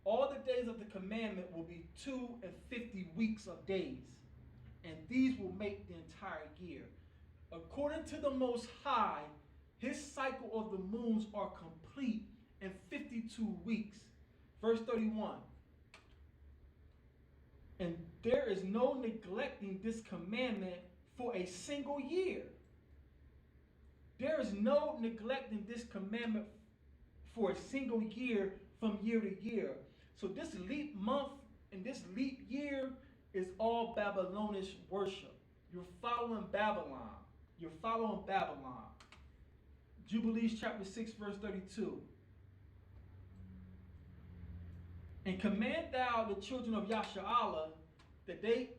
All the days of the commandment will be 250 weeks of days. And these will make the entire year. According to the Most High, his cycle of the moons are complete in 52 weeks. Verse 31. And there is no neglecting this commandment for a single year. There is no neglecting this commandment for a single year from year to year. So this leap month and this leap year is all Babylonish worship. You're following Babylon. You're following Babylon. Jubileess chapter 6, verse 32. And command thou the children of Yahasharahla that they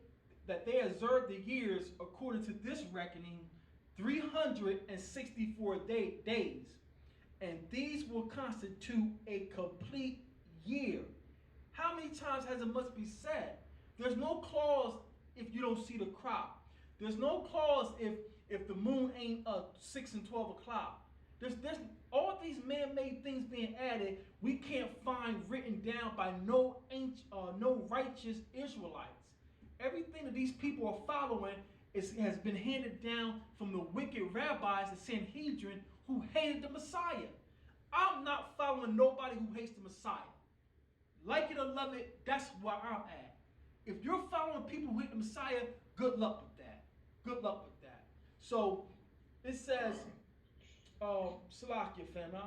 observe the years according to this reckoning, 364 days. And these will constitute a complete year. How many times has it must be said? There's no clause if you don't see the crop. There's no clause if the moon ain't 6 and 12 o'clock. There's all these man-made things being added. We can't find written down by no righteous Israelites. Everything that these people are following has been handed down from the wicked rabbis, the Sanhedrin, who hated the Messiah. I'm not following nobody who hates the Messiah. Like it or love it, that's where I'm at. If you're following people who hate the Messiah, good luck with that. Good luck with that. So it says, SELAH, family.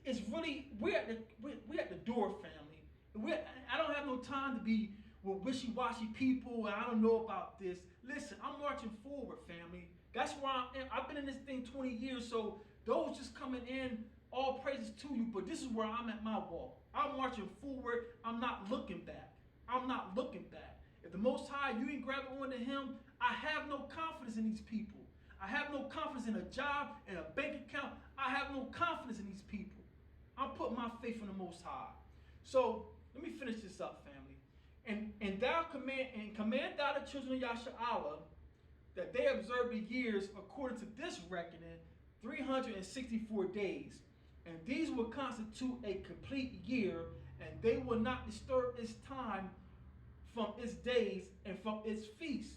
It's really, we're at the door, family. I don't have no time to be with wishy-washy people, and I don't know about this. Listen, I'm marching forward, family. That's why I've been in this thing 20 years, so those just coming in, all praises to you, but this is where I'm at my walk. I'm marching forward. I'm not looking back. I'm not looking back. If the Most High, you ain't grabbing onto him, I have no confidence in these people. I have no confidence in a job, in a bank account. I have no confidence in these people. I'm putting my faith in the Most High. So let me finish this up, family. And thou command thou the children of Yahasharahla that they observe the years according to this reckoning, 364 days. And these will constitute a complete year, and they will not disturb its time from its days and from its feasts.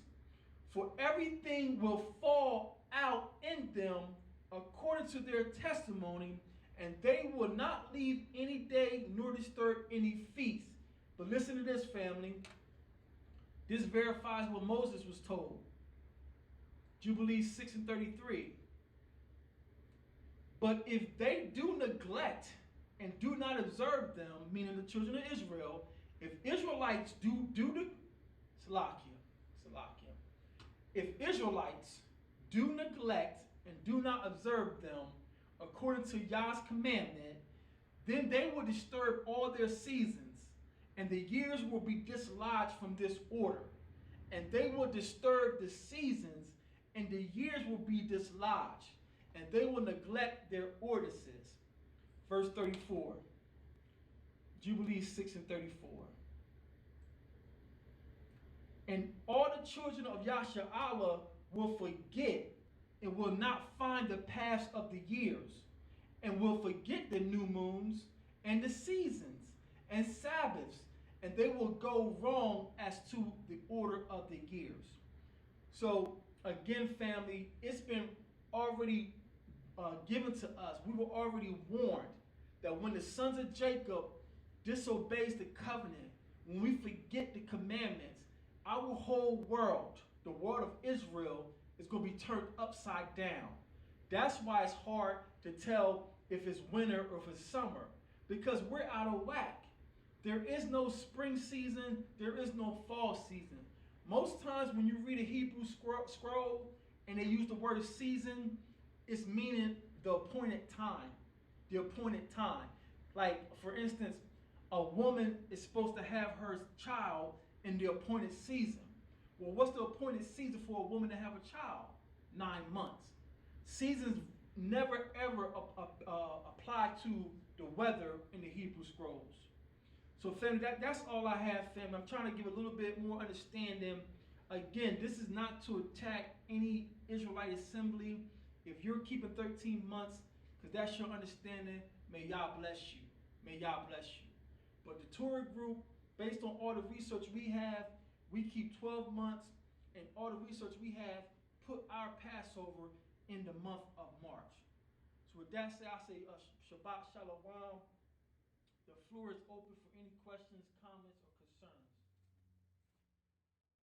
For everything will fall out in them according to their testimony, and they will not leave any day nor disturb any feast. But listen to this, family. This verifies what Moses was told. Jubileess 6 and 33. But if they do neglect and do not observe them, meaning the children of Israel, if Israelites do the if Israelites do neglect and do not observe them according to Yah's commandment, then they will disturb all their seasons, and the years will be dislodged from this order. And they will disturb the seasons, and the years will be dislodged, and they will neglect their ordinances. Verse 34. Jubilees 6 and 34. And all the children of Yahasharahla will forget and will not find the paths of the years, and will forget the new moons and the seasons and Sabbaths, and they will go wrong as to the order of the years. So again, family, it's been already given to us. We were already warned that when the sons of Jacob disobeys the covenant, when we forget the commandments, our whole world, the world of Israel, is going to be turned upside down. That's why it's hard to tell if it's winter or if it's summer, because we're out of whack. There is no spring season. There is no fall season. Most times when you read a Hebrew scroll and they use the word season, it's meaning the appointed time. The appointed time. Like, for instance, a woman is supposed to have her child in the appointed season. Well, what's the appointed season for a woman to have a child? 9 months. Seasons never ever apply to the weather in the Hebrew scrolls. So family, that's all I have, family. I'm trying to give a little bit more understanding. Again, this is not to attack any Israelite assembly. If you're keeping 13 months, because that's your understanding, may Yah bless you. May Yah bless you. But the Torah Group, based on all the research we have, we keep 12 months, and all the research we have put our Passover in the month of March. So with that said, I say Shabbat Shalom. The floor is open for any questions, comments, or